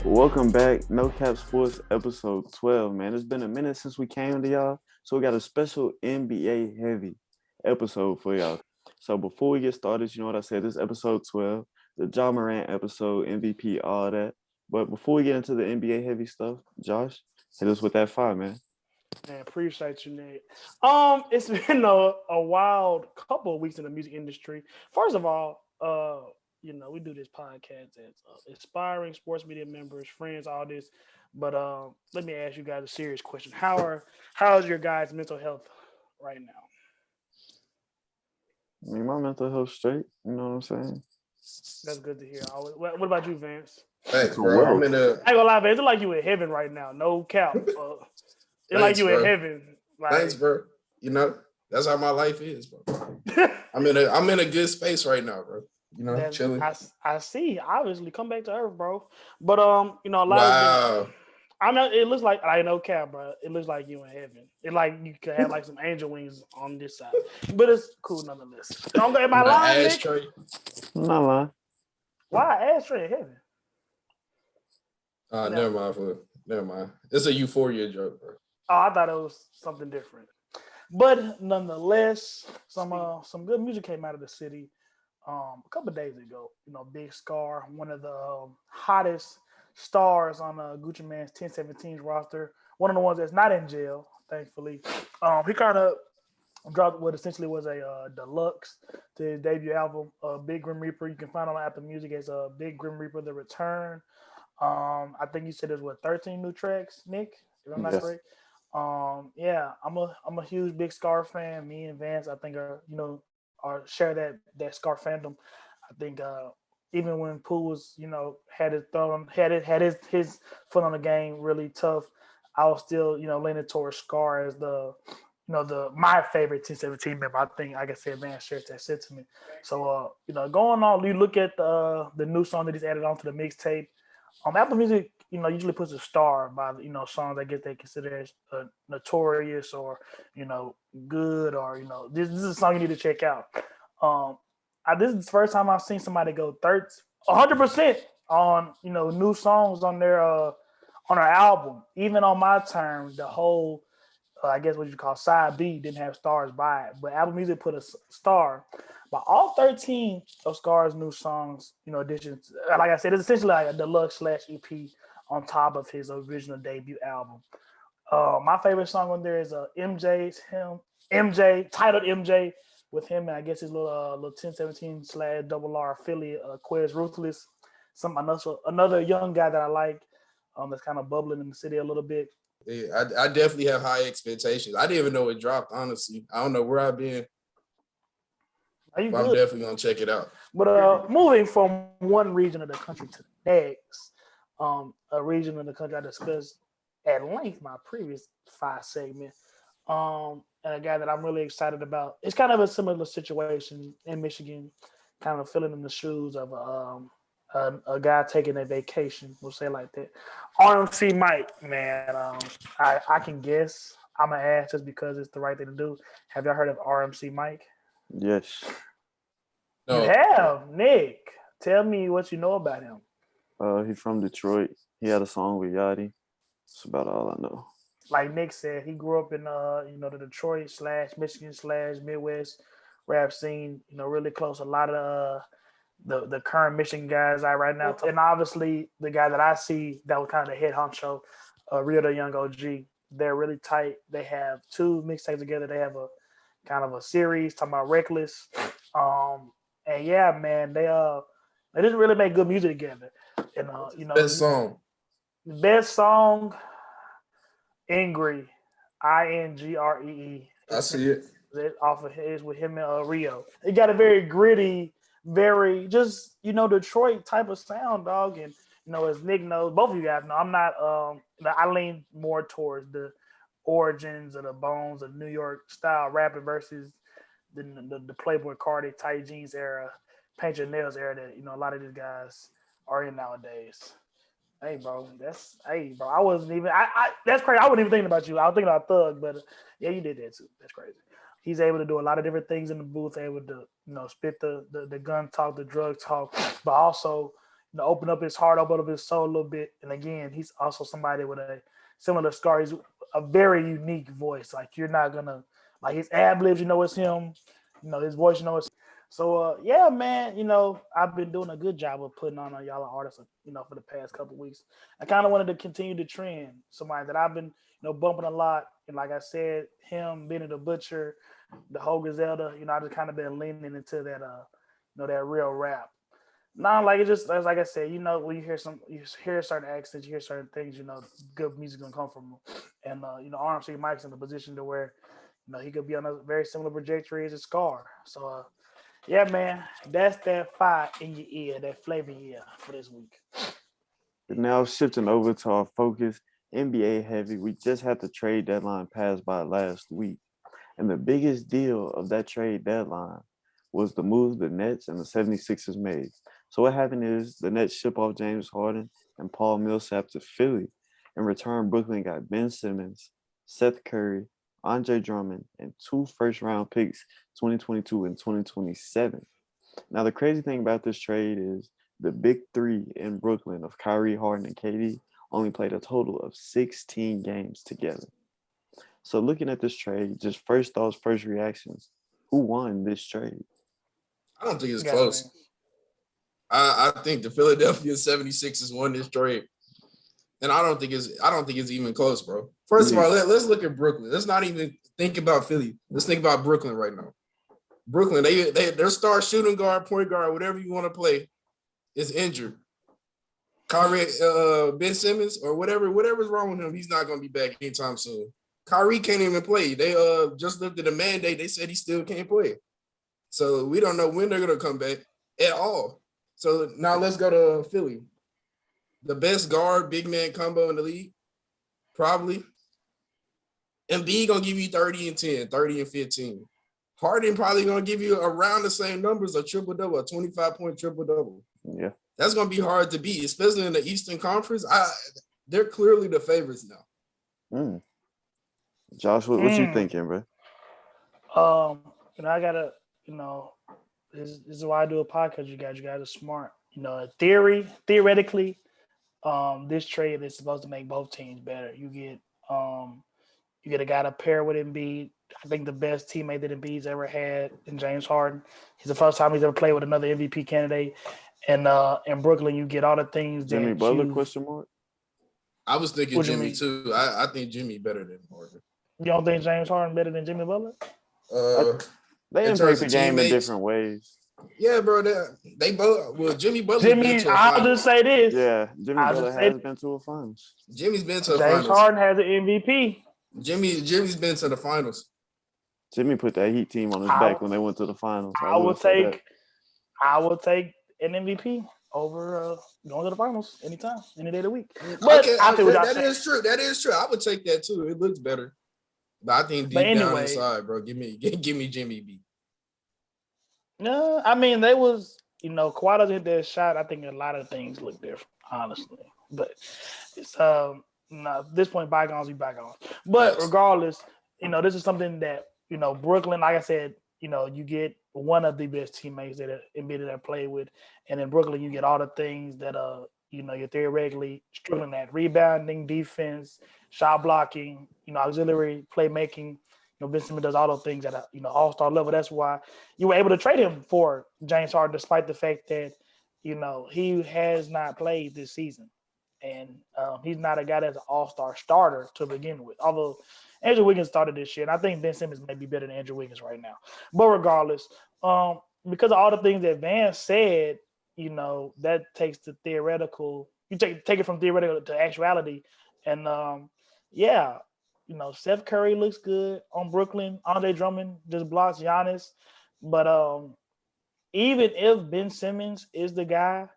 Welcome back, No Cap Sports episode 12, man. It's been a minute since we came to y'all, so we got a special NBA heavy episode for y'all. So before we get started, you know what I said, this is episode 12, the Ja Morant episode, MVP, all that. But before we get into the NBA heavy stuff, Josh, hit us with that fire, man. Man, appreciate you, Nate. It's been a wild couple of weeks in the music industry. First of all, we do this podcast as aspiring sports media members, friends, all this. But let me ask you guys a serious question. How's your guys' mental health right now? I mean, my mental health straight, you know what I'm saying? That's good to hear. What about you, Vance? Thanks, bro. Well, I'm in a I ain't gonna lie, Vance. It's like you in heaven right now. No cap. It's like thanks, you in bro. heaven. Thanks, bro. You know, that's how my life is, bro. I'm in a good space right now, bro. You know, chilling. I see. Obviously, come back to earth, bro. But a lot Wow. of I know it looks like I know, cap, bro. It looks like you in heaven. It like you could have like some angel wings on this side, but it's cool nonetheless. Don't go. Am I My lying, Nick? ashtray. I'm not lying. Why ashtray in heaven? No. Never mind. It's a euphoria joke, bro. Oh, I thought it was something different. But nonetheless, some good music came out of the city a couple of days ago. Big Scar, one of the hottest stars on Gucci Mane's 1017's roster, one of the ones that's not in jail, thankfully. He kind of dropped what essentially was a deluxe to his debut album, Big Grim Reaper. You can find it on Apple Music as Big Grim Reaper: The Return. I think you said there's 13 new tracks, Nick, if I'm not Yes. correct. Yeah, I'm a huge Big Scar fan. Me and Vance, I think are share that Scar fandom. I think even when Pooh was, had his thumb, had his foot on the game really tough, I was still, leaning towards Scar as the my favorite 1017 member. I think, like I said, Vance shares that sentiment. So going on, you look at the new song that he's added onto the mixtape. Apple Music, usually puts a star by songs I guess they consider as notorious or good or this is a song you need to check out. This is the first time I've seen somebody go 100% on new songs on their album. Even on my term, the whole I guess what you call side B didn't have stars by it, but Apple Music put a star by all 13 of Scar's new songs. Additions. Like I said, it's essentially like a deluxe / EP on top of his original debut album. My favorite song on there is MJ titled MJ with him and I guess his little 1017 / double R affiliate Quez Ruthless. Another young guy that I like that's kind of bubbling in the city a little bit. Yeah, I definitely have high expectations. I didn't even know it dropped, honestly. I don't know where I've been. Are you But I'm good? definitely gonna check it out. But moving from one region of the country to the next, a region of the country I discussed at length my previous 5 segment, and a guy that I'm really excited about. It's kind of a similar situation in Michigan, kind of filling in the shoes of a guy taking a vacation. We'll say it like that. RMC Mike, man, I can guess. I'm gonna ask just because it's the right thing to do. Have y'all heard of RMC Mike? Yes. No. You have, Nick. Tell me what you know about him. He's from Detroit. He had a song with Yachty. That's about all I know. Like Nick said, he grew up in the Detroit / Michigan / Midwest rap scene. Really close. A lot of the current Michigan guys out right now, and obviously the guy that I see that was kind of the head honcho, Rio the Young OG. They're really tight. They have 2 mixtapes together. They have a kind of a series talking about Reckless. And yeah, man, they didn't really make good music together. And best song, Ingry, Ingree. I see it. Off of his with him and Rio. It got a very gritty, very just Detroit type of sound, dog. And as Nick knows, both of you guys know, I'm not. I lean more towards the origins of the bones of New York style rapping versus the Playboy Cardi, tight jeans era, paint your nails era that a lot of these guys are in nowadays. Hey, bro, I wasn't even. That's crazy. I wasn't even thinking about you. I was thinking about Thug, but yeah, you did that too. That's crazy. He's able to do a lot of different things in the booth. Able to spit the gun talk, the drug talk, but also open up his heart, open up his soul a little bit. And again, he's also somebody with a similar scar. He's a very unique voice. Like you're not gonna like his ad libs, it's him. His voice, it's. So yeah, man, I've been doing a good job of putting on y'all artists, for the past couple of weeks. I kind of wanted to continue the trend. Somebody that I've been, bumping a lot, and like I said, him, Benny the Butcher, the whole Griselda, I just kind of been leaning into that, that real rap. Nah, like it just as like I said, when you hear certain accents, you hear certain things, good music gonna come from them. And RMC Mike's in a position to where, he could be on a very similar trajectory as a Scar. So yeah, man, that's that fire in your ear, that flavor in your ear for this week. Now shifting over to our focus, NBA heavy. We just had the trade deadline pass by last week. And the biggest deal of that trade deadline was the move the Nets and the 76ers made. So what happened is the Nets ship off James Harden and Paul Millsap to Philly. In return, Brooklyn got Ben Simmons, Seth Curry, Andre Drummond, and 2 first-round picks, 2022 and 2027. Now, the crazy thing about this trade is the big three in Brooklyn of Kyrie, Harden, and KD only played a total of 16 games together. So looking at this trade, just first thoughts, first reactions, who won this trade? I don't think it's close. I think the Philadelphia 76ers won this trade. And I don't think it's even close, bro. First of all, let's look at Brooklyn. Let's not even think about Philly. Let's think about Brooklyn right now. Brooklyn, their star shooting guard, point guard, whatever you want to play, is injured. Kyrie, Ben Simmons, or whatever's wrong with him, he's not going to be back anytime soon. Kyrie can't even play. They just lifted a mandate. They said he still can't play. So we don't know when they're going to come back at all. So now let's go to Philly. The best guard, big man combo in the league, probably. Embiid going to give you 30 and 10, 30 and 15. Harden probably going to give you around the same numbers, a triple-double, a 25-point triple-double. Yeah. That's going to be hard to beat, especially in the Eastern Conference. They're clearly the favorites now. Josh, what you thinking, bro? I got to, this is why I do a podcast. You guys are smart. Theoretically, this trade is supposed to make both teams better. You get a guy to pair with Embiid. I think the best teammate that Embiid's ever had in James Harden. He's the first time he's ever played with another MVP candidate. And in Brooklyn, you get all the things. Jimmy Butler, question mark? I was thinking Jimmy too. I think Jimmy better than Harden. You don't think James Harden better than Jimmy Butler? They impact the game in different ways. Yeah, bro. They both. Well, Jimmy Butler. I'll just say this. Yeah, Jimmy Butler has been to a finals. Jimmy's been to a finals. James Harden has an MVP. Jimmy's been to the finals. Jimmy put that Heat team on his back when they went to the finals. I will take an MVP over going to the finals anytime, any day of the week. But that is true. That is true. I would take that too. It looks better. But I think deep down inside, bro, give me Jimmy B. No, I mean they was, Kawhi doesn't hit that shot. I think a lot of things look different, honestly. But it's at this point, bygones be bygones. But regardless, this is something that Brooklyn, like I said, you get one of the best teammates that Embiid that played with, and in Brooklyn you get all the things that you're theoretically struggling at: rebounding, defense, shot blocking, auxiliary playmaking. Ben Simmons does all those things at all-star level. That's why you were able to trade him for James Harden, despite the fact that he has not played this season, and he's not a guy that's an all-star starter to begin with. Although Andrew Wiggins started this year, and I think Ben Simmons may be better than Andrew Wiggins right now. But regardless, because of all the things that Vance said, that takes the theoretical. You take it from theoretical to actuality, and Seth Curry looks good on Brooklyn. Andre Drummond just blocks Giannis. But even if Ben Simmons is the guy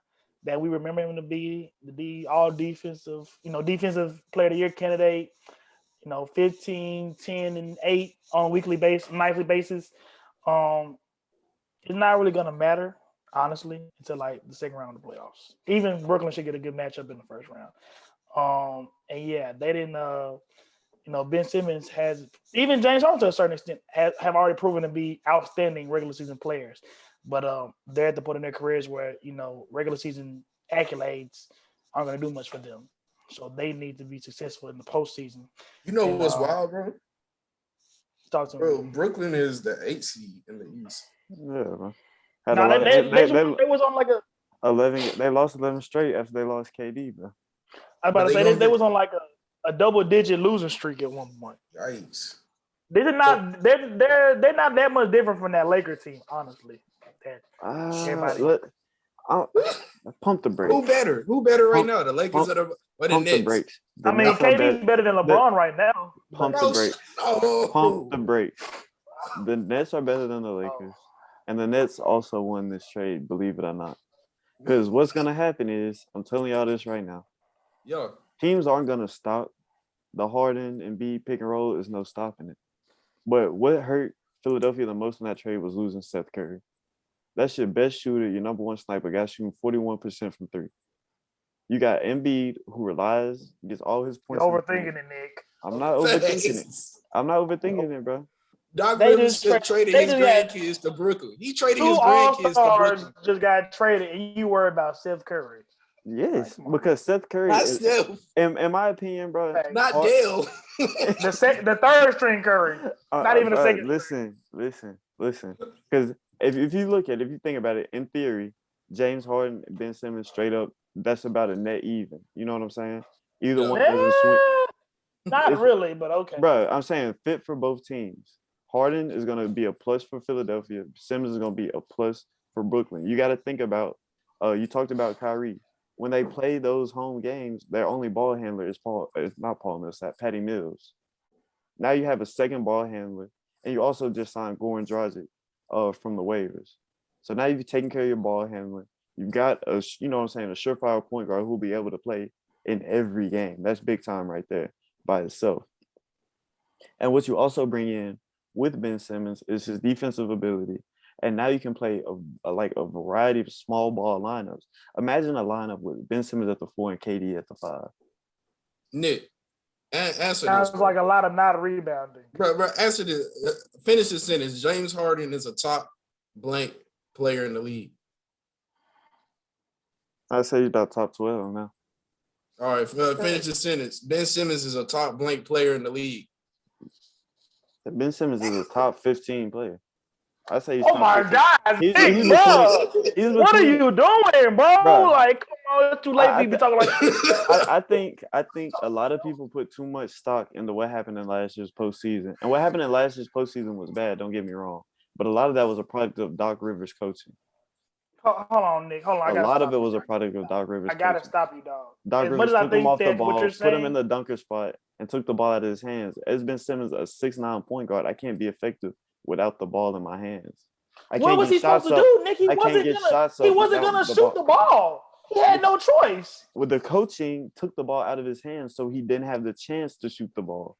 that we remember him to be, the all defensive player of the year candidate, 15, 10, and 8 on nightly basis, it's not really going to matter, honestly, until like the second round of the playoffs. Even Brooklyn should get a good matchup in the first round. They didn't Ben Simmons has, even James Harden to a certain extent, have already proven to be outstanding regular season players. But they're at the point in their careers where, regular season accolades aren't going to do much for them. So they need to be successful in the postseason. You know And, what's wild, bro? Talk to me. Bro, Brooklyn is the 8th seed in the East. Yeah, bro. They was on like a 11. They lost 11 straight after they lost KD, bro. I was about to say they was on like a double-digit losing streak at one point. Yikes. They're not that much different from that Laker team, honestly. Pump the brakes. Who better right now? The Lakers or the Pump the Nets? brakes. KD's better than LeBron right now. Pump the brakes. Pump the brakes. The Nets are better than the Lakers. And the Nets also won this trade, believe it or not. Because what's going to happen is, I'm telling y'all this right now. Yo. Teams aren't going to stop. The Harden and B pick and roll is no stopping it. But what hurt Philadelphia the most in that trade was losing Seth Curry. That's your best shooter, your number one sniper, guy shooting 41% from three. You got Embiid, who relies, gets all his points. You're overthinking it, Nick. I'm not overthinking it. I'm not overthinking it, bro. Doc Rivers just traded his grandkids to Brooklyn. He traded his grandkids to Brooklyn. Just got traded, and you worry about Seth Curry. Yes, because Seth Curry is, in my opinion, bro. Not Dale. the third string Curry. Not even a second. Listen. Because if you think about it, in theory, James Harden, Ben Simmons, straight up, that's about a net even. You know what I'm saying? Either one doesn't swing. Not really, but okay. Bro, I'm saying fit for both teams. Harden is going to be a plus for Philadelphia. Simmons is going to be a plus for Brooklyn. You got to think about, you talked about Kyrie. When they play those home games, their only ball handler is Patty Mills. Now you have a second ball handler, and you also just signed Goran Dragic from the waivers. So now you've taken care of your ball handler. You've got a surefire point guard who will be able to play in every game. That's big time right there by itself. And what you also bring in with Ben Simmons is his defensive ability. And now you can play a variety of small ball lineups. Imagine a lineup with Ben Simmons at the 4 and KD at the 5. Nick, answer sounds this. Like a lot of not rebounding. Bro, answer this. Finish the sentence. James Harden is a top blank player in the league. I'd say he's about top 12 now. All right, finish the sentence. Ben Simmons is a top blank player in the league. Ben Simmons is a top 15 player. I say he's my 15. God, he's between, what are you doing, bro? Like, come on, it's too late for you to be talking like I think a lot of people put too much stock into what happened in last year's postseason. And what happened in last year's postseason was bad, don't get me wrong. But a lot of that was a product of Doc Rivers coaching. Hold on, Nick. Hold on. A lot of it was a product of Doc Rivers. I gotta coaching. Stop you, dog. Doc Rivers took him off the ball, put him in the dunker spot, and took the ball out of his hands. As Ben Simmons, a 6'9" point guard, I can't be effective without the ball in my hands. What was he supposed to do, Nick? He wasn't gonna shoot the ball. He had no choice. With the coaching, took the ball out of his hands, so he didn't have the chance to shoot the ball.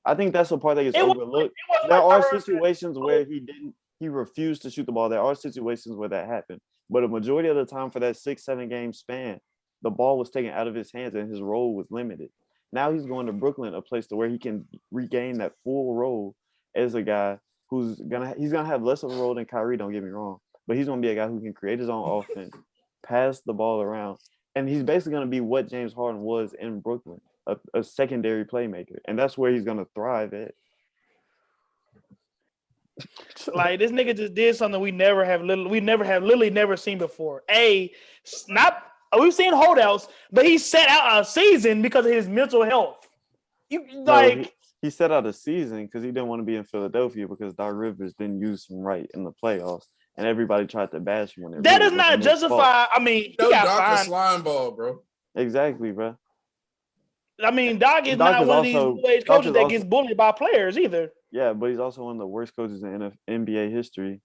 I think that's the part that gets overlooked. There are situations where he refused to shoot the ball. There are situations where that happened. But a majority of the time for that 6-7 game span, the ball was taken out of his hands and his role was limited. Now he's going to Brooklyn, a place to where he can regain that full role as a guy he's gonna have less of a role than Kyrie, don't get me wrong. But he's gonna be a guy who can create his own offense, pass the ball around. And he's basically gonna be what James Harden was in Brooklyn, a secondary playmaker. And that's where he's gonna thrive at. Like, this nigga just did something we never have seen before. We've seen holdouts, but he set out a season because of his mental health. He set out a season because he didn't want to be in Philadelphia because Doc Rivers didn't use him right in the playoffs, and everybody tried to bash him. That does not justify. I mean, he got Doc a slime ball, bro. Exactly, bro. I mean, Doc is not one of these new-age coaches that gets bullied by players either. Yeah, but he's also one of the worst coaches in NBA history.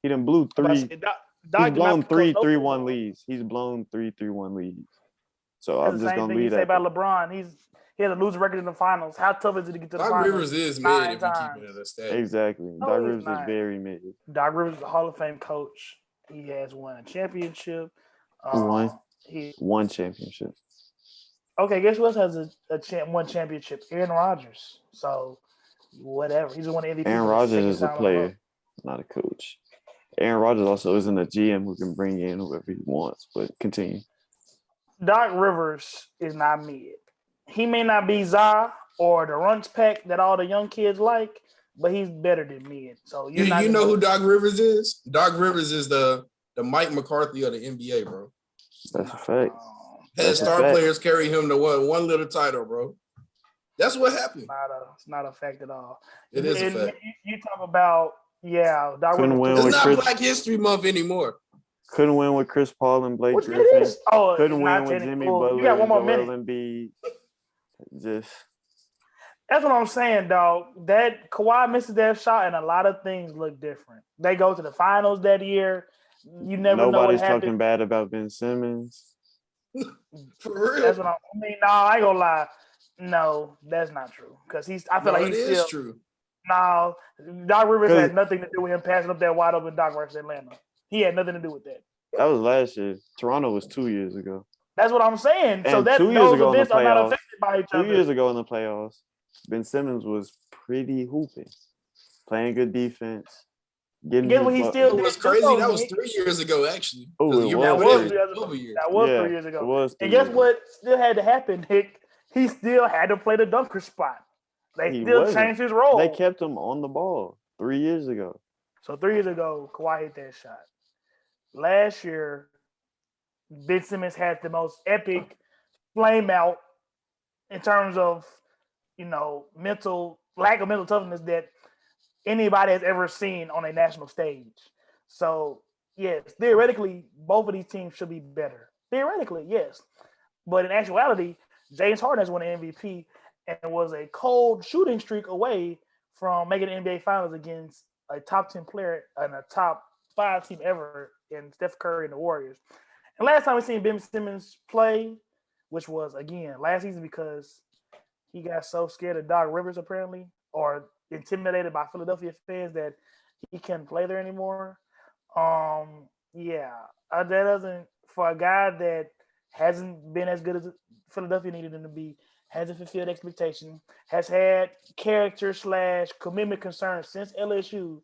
He done blew three. He's blown 3-3-1 leads. He's blown 3-3-1 leads. So I'm just gonna leave that. Say about LeBron, he has a losing record in the finals. How tough is it to get to the finals? Doc Rivers is mid if you keep it in the stat. Exactly. Doc Rivers is very mid. Doc Rivers is a Hall of Fame coach. He has won a championship. One championship. Okay, guess who else has one championship? Aaron Rodgers. So, whatever. He's one MVP. Aaron Rodgers is a player, not a coach. Aaron Rodgers also isn't a GM who can bring in whoever he wants, but continue. Doc Rivers is not mid. He may not be Za or the Runch Pack that all the young kids like, but he's better than mid. So You know who Doc Rivers is? Doc Rivers is the Mike McCarthy of the NBA, bro. That's a fact. His star players carry him to one little title, bro. That's what happened. It's not a fact at all. It is a fact. You talk about Doc Couldn't Rivers. win It's with not Chris. Black History Month anymore. Couldn't win with Chris Paul and Blake Which Griffin. it is. Oh, Couldn't win not with Jimmy technical. Butler. You got one more Joel minute. Embiid. Just That's what I'm saying, dog. That Kawhi misses that shot, and a lot of things look different. They go to the finals that year. You never know what nobody's happened. talking bad about Ben Simmons. For real. That's what I mean. No, I ain't gonna lie. No, that's not true. Because I feel like he's still true. No, Doc Rivers had nothing to do with him passing up that wide open Doc versus Atlanta. He had nothing to do with that. That was last year. Toronto was 2 years ago. That's what I'm saying. So And that 2 years those ago in the events are not playoffs, affected by each 2 other. years ago in the playoffs, Ben Simmons was pretty hooping, playing good defense. Guess what he still It did? was crazy. That was 3 years ago, actually. Oh, it That was. was 3 years ago. That was 3 years It ago. was 3 And guess years what still had to happen, Nick? He still had to play the dunker spot. They He still wasn't. changed his role. They kept him on the ball 3 years ago. So 3 years ago, Kawhi hit that shot. Last year, Ben Simmons had the most epic flame out in terms of, lack of mental toughness that anybody has ever seen on a national stage. So, yes, theoretically, both of these teams should be better. Theoretically, yes. But in actuality, James Harden has won an MVP and was a cold shooting streak away from making the NBA Finals against a top 10 player and a top 5 team ever in Steph Curry and the Warriors. And last time we seen Ben Simmons play, which was, again, last season because he got so scared of Doc Rivers, apparently, or intimidated by Philadelphia fans that he can't play there anymore. That doesn't, for a guy that hasn't been as good as Philadelphia needed him to be, hasn't fulfilled expectation, has had character/commitment concerns since LSU.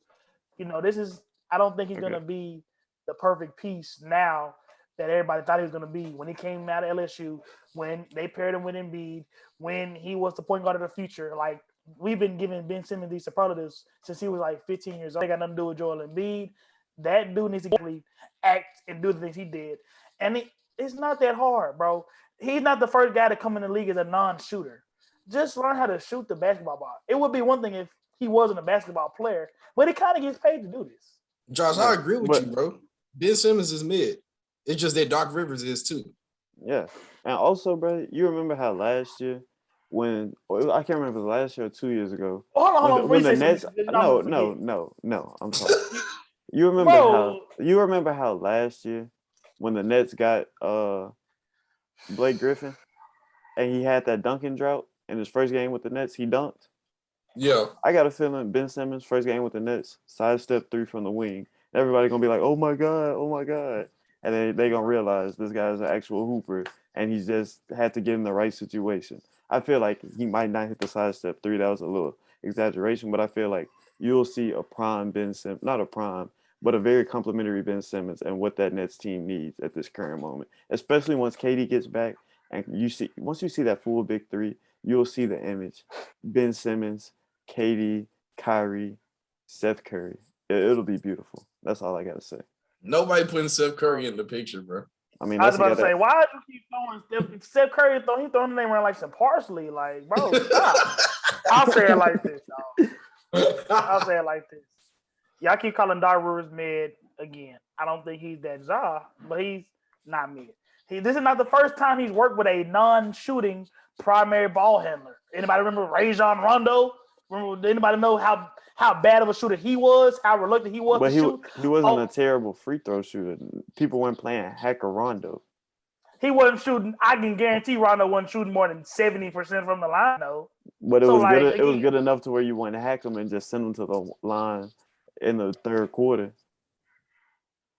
I don't think he's going to be the perfect piece now that everybody thought he was going to be when he came out of LSU, when they paired him with Embiid, when he was the point guard of the future. Like, we've been giving Ben Simmons these superlatives since he was like 15 years old. They got nothing to do with Joel Embiid. That dude needs to actually act and do the things he did. And it's not that hard, bro. He's not the first guy to come in the league as a non-shooter. Just learn how to shoot the basketball ball. It would be one thing if he wasn't a basketball player, but he kind of gets paid to do this. Josh, I agree with you, bro. Ben Simmons is mid. It's just that Doc Rivers is too. Yeah. And also, bro, you remember how last year I can't remember if it was last year or 2 years ago. Hold on. When the Nets No, I'm sorry. You remember how last year when the Nets got Blake Griffin and he had that dunking drought in his first game with the Nets, he dunked? Yeah. I got a feeling Ben Simmons, first game with the Nets, sidestep 3 from the wing. Everybody gonna be like, oh my God. And then they gonna realize this guy's an actual hooper and he's just had to get in the right situation. I feel like he might not hit the sidestep 3. That was a little exaggeration, but I feel like you'll see a prime Ben Simmons, not a prime, but a very complimentary Ben Simmons and what that Nets team needs at this current moment, especially once KD gets back. And once you see that full big 3, you'll see the image. Ben Simmons, KD, Kyrie, Seth Curry. It'll be beautiful. That's all I got to say. Nobody putting Seth Curry in the picture, bro. I mean, I was about to say, why do you keep throwing Steph Curry? He's throwing the name around like some parsley. Like, bro, stop. I'll say it like this, dog. Y'all keep calling Doc Rivers mid again. I don't think he's that Za, but he's not mid. This is not the first time he's worked with a non-shooting primary ball handler. Anybody remember Rajon Rondo? Anybody know how bad of a shooter he was? How reluctant he was to shoot? He wasn't a terrible free throw shooter. People weren't playing Hacker Rondo. He wasn't shooting. I can guarantee Rondo wasn't shooting more than 70% from the line, though. But it was good. It was good enough to where you wouldn't hack him and just send him to the line in the third quarter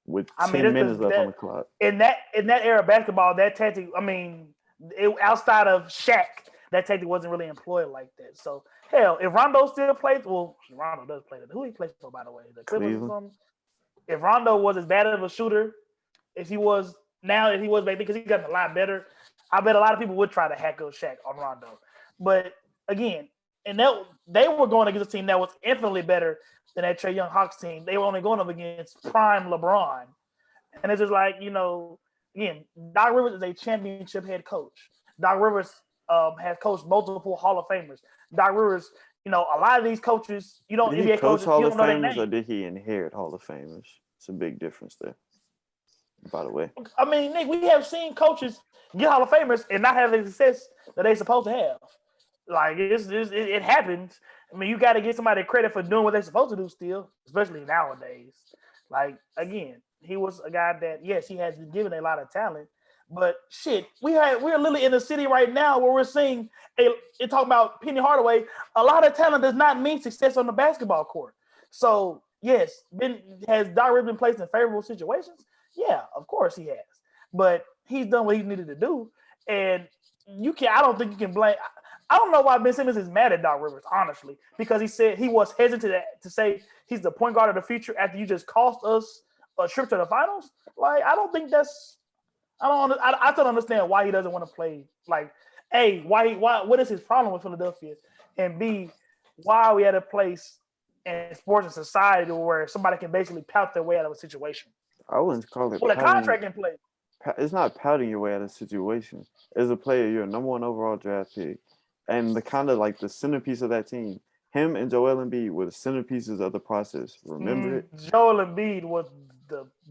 with 10 minutes left on the clock. In that era of basketball, that tactic, outside of Shaq, that tactic wasn't really employed like that. So, hell, if Rondo still plays, well, Rondo does play. Who he plays for, by the way? The Clippers or something? If Rondo was as bad of a shooter, if he was now that he was back then because he got a lot better. I bet a lot of people would try to hack up Shaq on Rondo. But again, and that they were going against a team that was infinitely better than that Trey Young Hawks team. They were only going up against prime LeBron. And it's just like, again, Doc Rivers is a championship head coach. Doc Rivers has coached multiple Hall of Famers. Doc Rivers, a lot of these coaches, Did NBA he coach coaches, Hall you of don't know their Famers or name. did he inherit Hall of Famers? It's a big difference there, by the way. I mean, Nick, we have seen coaches get Hall of Famers and not have the success that they're supposed to have. Like, it happens. I mean, you got to give somebody credit for doing what they're supposed to do still, especially nowadays. Like, again, he was a guy that, yes, he has been given a lot of talent, but shit, we're literally in a city right now where we're seeing talking about Penny Hardaway. A lot of talent does not mean success on the basketball court. So, yes, has Doc Rivers been placed in favorable situations? Yeah, of course he has. But he's done what he needed to do. And I don't think you can blame. I don't know why Ben Simmons is mad at Doc Rivers, honestly, because he said he was hesitant to say he's the point guard of the future after you just cost us a trip to the finals. Like, I don't think that's. I still don't understand why he doesn't want to play. Like, A, why? What is his problem with Philadelphia? And B, why are we at a place in sports and society where somebody can basically pout their way out of a situation? I wouldn't call it Well, a pouting. contract in play. It's not pouting your way out of a situation. As a player, you're a number one overall draft pick. And the kind of like the centerpiece of that team, him and Joel Embiid were the centerpieces of the process. Remember it? Joel Embiid was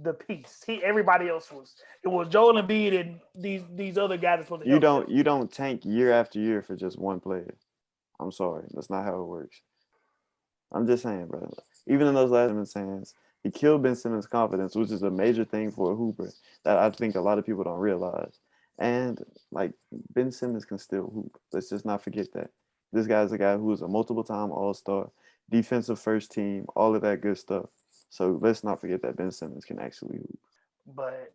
the piece. Everybody else was. It was Joel Embiid and these other guys. Supposed to You don't tank year after year for just one player. I'm sorry, that's not how it works. I'm just saying, bro. Even in those last Simmons hands, he killed Ben Simmons' confidence, which is a major thing for a hooper that I think a lot of people don't realize. And like Ben Simmons can still hoop. Let's just not forget that. This guy's a guy who is a multiple-time All-Star, defensive first team, all of that good stuff. So let's not forget that Ben Simmons can actually hoop. But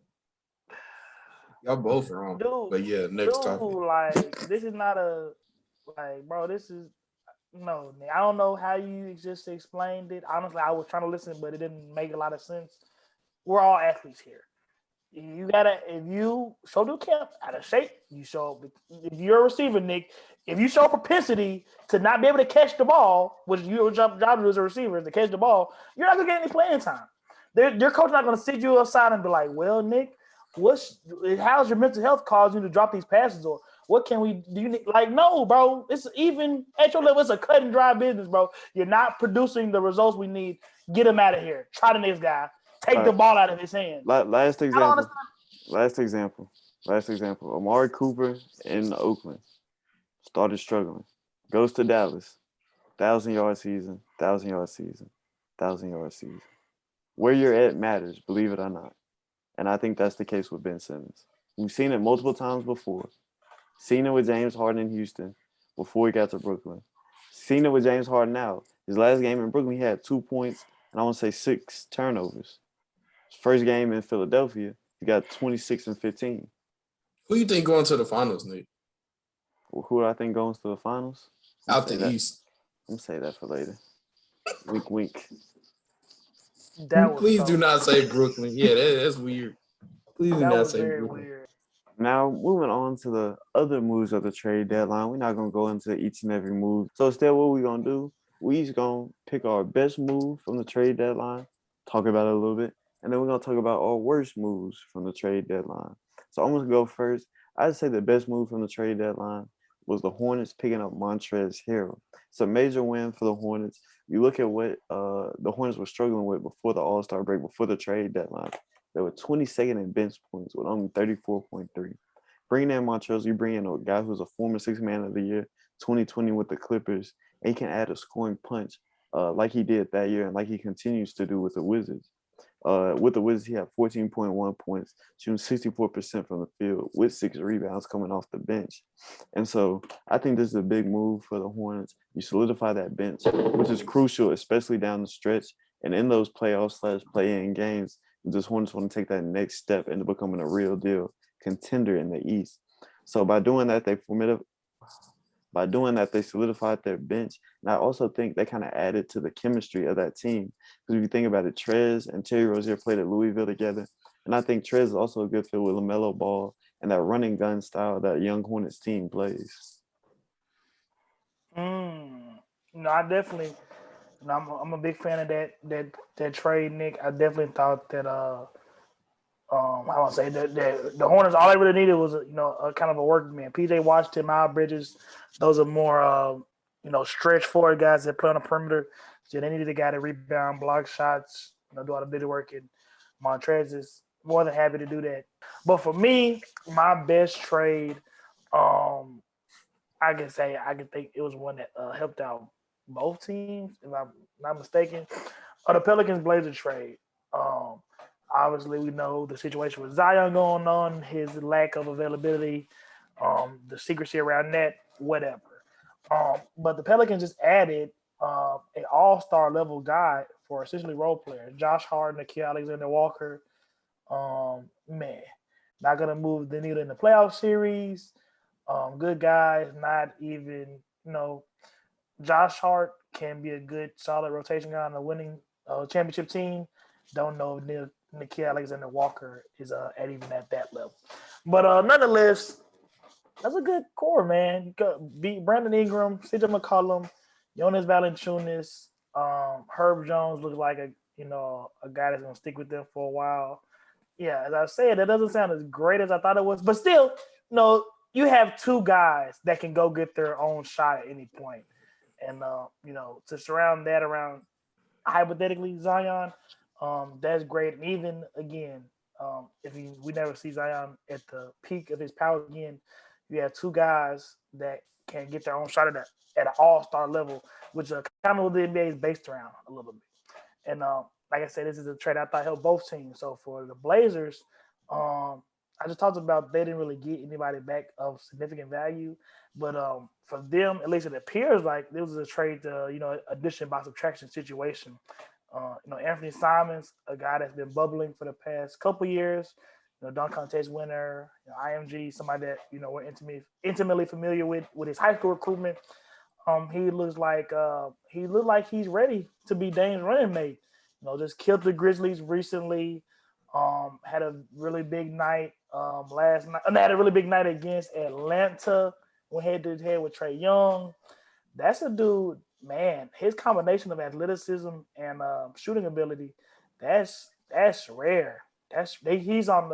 y'all both wrong. But yeah, next topic. Like, this is not bro. This is no. I don't know how you just explained it. Honestly, I was trying to listen, but it didn't make a lot of sense. We're all athletes here. If you show the camp out of shape, you show. If you're a receiver, Nick, if you show propensity to not be able to catch the ball, which your job as a receiver is to catch the ball, you're not gonna get any playing time. Your coach not gonna sit you aside and be like, "Well, Nick, how's your mental health causing you to drop these passes, or what can we do?" You need, like, no, bro. It's even at your level. It's a cut and dry business, bro. You're not producing the results we need. Get him out of here. Try the next guy. Take the ball out of his hand. Last example. Amari Cooper in Oakland started struggling. Goes to Dallas. 1,000-yard season. Where you're at matters, believe it or not. And I think that's the case with Ben Simmons. We've seen it multiple times before. Seen it with James Harden in Houston before he got to Brooklyn. Seen it with James Harden now. His last game in Brooklyn, he had 2 points and I want to say 6 turnovers. First game in Philadelphia, he got 26 and 15. Who you think going to the finals, Nick? Who do I think goes to the finals? Out the East. I'm going to say that for later. Wink, wink. Please do not say Brooklyn. Yeah, that's weird. Please do not say Brooklyn. Weird. Now, moving on to the other moves of the trade deadline. We're not going to go into each and every move. So instead, what we're going to do, we're just going to pick our best move from the trade deadline, talk about it a little bit, and then we're going to talk about our worst moves from the trade deadline. So I'm going to go first. I'd say the best move from the trade deadline was the Hornets picking up Montrezl Harrell. It's a major win for the Hornets. You look at what the Hornets were struggling with before the All-Star break, before the trade deadline. They were 22nd in bench points with only 34.3. Bring in Montrezl, you bring in a guy who's a former Sixth Man of the Year, 2020 with the Clippers, and he can add a scoring punch like he did that year and like he continues to do with the Wizards. With the Wizards, he had 14.1 points, shooting 64% from the field with 6 rebounds coming off the bench. And so I think this is a big move for the Hornets. You solidify that bench, which is crucial, especially down the stretch. And in those playoff/play-in games, the Hornets want to take that next step into becoming a real deal contender in the East. So by doing that, they solidified their bench. And I also think they kind of added to the chemistry of that team. Because if you think about it, Trez and Terry Rozier played at Louisville together. And I think Trez is also a good fit with LaMelo Ball and that running gun style that young Hornets team plays. No, I definitely. No, I'm a big fan of that trade, Nick. I definitely thought that I want to say that the Hornets, all they really needed was a kind of a workman. PJ Washington, Miles Bridges, those are more stretch forward guys that play on the perimeter. So they needed a guy to rebound, block shots, do all the dirty work. And Montrez is more than happy to do that. But for me, my best trade, I can think it was one that helped out both teams, if I'm not mistaken. The Pelicans Blazers trade. Obviously, we know the situation with Zion going on, his lack of availability, the secrecy around that, whatever. But the Pelicans just added an all-star level guy for essentially role players. Josh Harden, Nikhil Alexander Walker. Man, not gonna move the needle in the playoff series. Good guys, not even Josh Hart can be a good, solid rotation guy on a winning championship team. Don't know if Nikhil Alexander Walker is at even at that level. But nonetheless, that's a good core, man. You got beat Brandon Ingram, CJ McCollum, Jonas Valanciunas, Herb Jones looks like a guy that's gonna stick with them for a while. Yeah, as I said, that doesn't sound as great as I thought it was, but still, you have two guys that can go get their own shot at any point. And, to surround that around hypothetically Zion, that's great. And even, again, if we never see Zion at the peak of his power again, you have two guys that can get their own shot at an all-star level, which is kind of what the NBA is based around a little bit. And like I said, this is a trade I thought helped both teams. So for the Blazers, I just talked about they didn't really get anybody back of significant value, but for them, at least it appears like this was a trade, addition by subtraction situation. Anthony Simons, a guy that's been bubbling for the past couple years, dunk contest winner, IMG, somebody that we're intimately familiar with his high school recruitment. He looked like he's ready to be Dame's running mate. Just killed the Grizzlies recently. Had a really big night last night. And had a really big night against Atlanta. Went head to head with Trey Young. That's a dude, man. His combination of athleticism and shooting ability, that's rare. He's on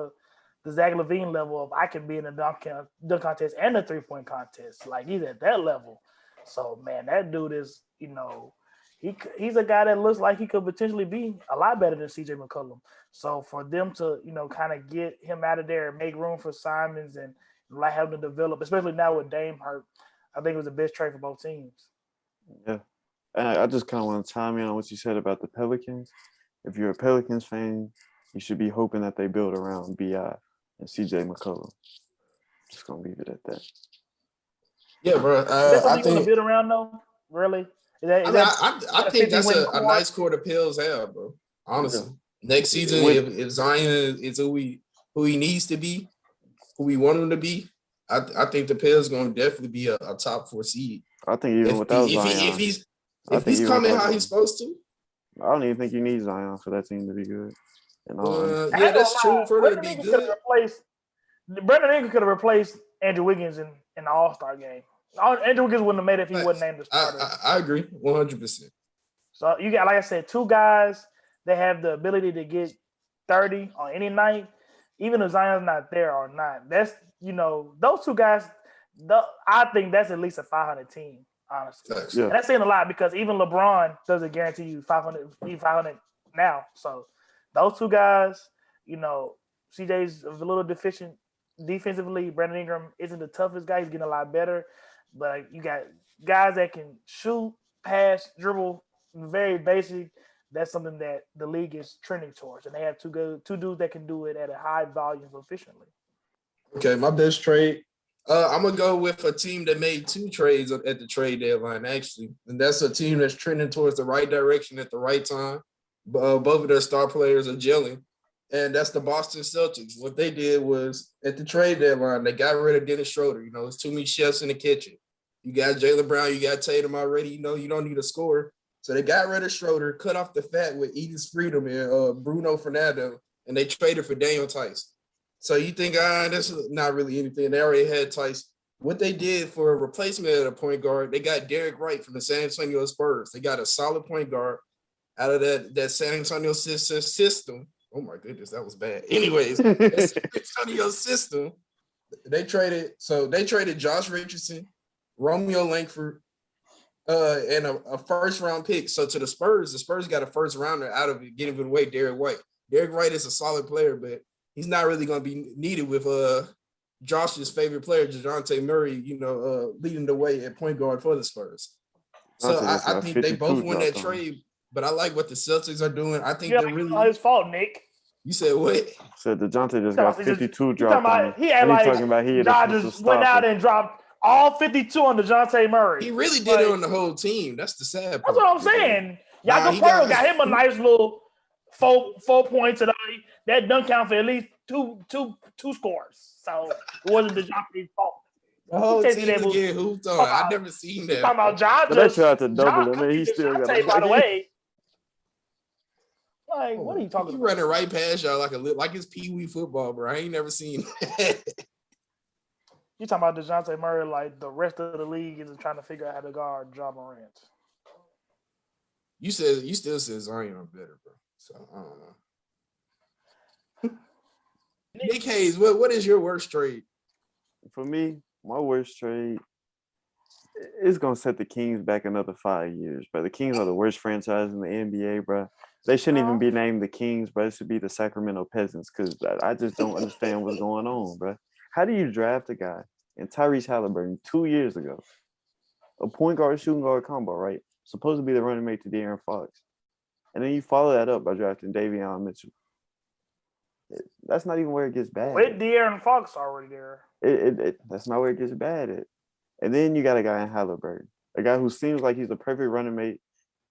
the Zach LaVine level of I can be in a dunk contest and a 3-point contest. Like he's at that level. So man, that dude is he's a guy that looks like he could potentially be a lot better than CJ McCollum. So for them to, kind of get him out of there and make room for Simons and let him to develop, especially now with Dame hurt, I think it was the best trade for both teams. Yeah. And I just kind of want to chime in on what you said about the Pelicans. If you're a Pelicans fan, you should be hoping that they build around B.I. and CJ McCollum. Just going to leave it at that. Yeah, bro. That's what you want to build around, though? Really? I think that's a nice core the Pills have, bro. Honestly, next season, if Zion is who he needs to be, who we want him to be, I think the Pills going to definitely be a top 4 seed. I think even without Zion, if he's coming how he's supposed to, I don't even think you need Zion for that team to be good. Yeah, that's true for them to be good. Brandon Ingram could have replaced Andrew Wiggins in the All-Star game. Andrew Wiggins wouldn't have made it if he wasn't named the starter. I agree 100%. So you got, like I said, two guys that have the ability to get 30 on any night, even if Zion's not there or not. That's, those two guys, I think that's at least a 500 team, honestly. Yeah. And that's saying a lot because even LeBron doesn't guarantee you 500 now. So those two guys, CJ's a little deficient defensively. Brandon Ingram isn't the toughest guy. He's getting a lot better. But you got guys that can shoot, pass, dribble, very basic. That's something that the league is trending towards. And they have two dudes that can do it at a high volume efficiently. Okay, my best trade. I'm going to go with a team that made 2 trades at the trade deadline, actually. And that's a team that's trending towards the right direction at the right time. Both of their star players are gelling. And that's the Boston Celtics. What they did was at the trade deadline, they got rid of Dennis Schroeder. It's too many chefs in the kitchen. You got Jaylen Brown, you got Tatum already. You don't need a scorer. So they got rid of Schroeder, cut off the fat with Edith Freedom and Bruno Fernando, and they traded for Daniel Tice. So you think, that's not really anything. They already had Tice. What they did for a replacement of the point guard, they got Derek Wright from the San Antonio Spurs. They got a solid point guard out of that San Antonio system. Oh my goodness, that was bad. Anyways, the San Antonio system, they traded Josh Richardson, Romeo Langford, and a first round pick. So to the Spurs got a first rounder out of it, giving away Derek White. Derek White is a solid player, but he's not really going to be needed with Josh's favorite player, DeJounte Murray, leading the way at point guard for the Spurs. So I think they both won that trade, but I like what the Celtics are doing. I think they're really his fault, Nick. You said what? Said DeJounte just got 52 dropped on him. He had just went out and dropped all 52 on DeJounte Murray. He really did it on the whole team. That's the sad part. That's what I'm saying. Jakob Pearl got him a nice little 4 points today. That dunk count for at least two scores. So it wasn't DeJounte's fault. The whole team get hooped on. I've never seen that. Talking about John, but they tried to double him, and he still got it. By the way. Like, what are you talking about? Running right past y'all like it's Pee Wee football, bro. I ain't never seen that. You talking about DeJounte Murray like the rest of the league is trying to figure out how to guard Ja Morant. You still said Zion better, bro. So I don't know. Nick Hayes, what is your worst trade? For me, my worst trade is gonna set the Kings back another 5 years, but the Kings are the worst franchise in the NBA, bro. They shouldn't even be named the Kings, bro. It should be the Sacramento Peasants, because I just don't understand what's going on, bro. How do you draft a guy in Tyrese Halliburton 2 years ago, a point guard, shooting guard combo, right? Supposed to be the running mate to De'Aaron Fox, and then you follow that up by drafting Davion Mitchell. That's not even where it gets bad. With De'Aaron Fox already there. That's not where it gets bad at. And then you got a guy in Halliburton, a guy who seems like he's the perfect running mate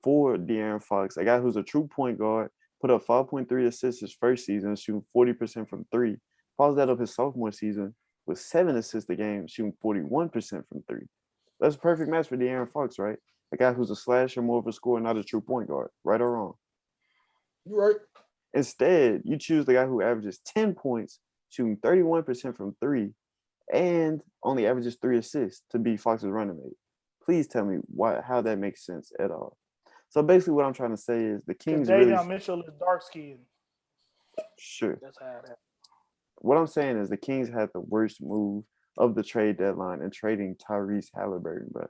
for De'Aaron Fox, a guy who's a true point guard, put up 5.3 assists his first season, shooting 40% from three. Follows that up his sophomore season with 7 assists a game, shooting 41% from three. That's a perfect match for De'Aaron Fox, right? A guy who's a slasher, more of a scorer, not a true point guard, right or wrong? You're right. Instead, you choose the guy who averages 10 points, shooting 31% from three, and only averages 3 assists to be Fox's running mate. Please tell me how that makes sense at all. So basically what I'm trying to say is the Kings Davion Mitchell is dark skinned. Sure. That's how it happened. What I'm saying is the Kings had the worst move of the trade deadline in trading Tyrese Halliburton, bro.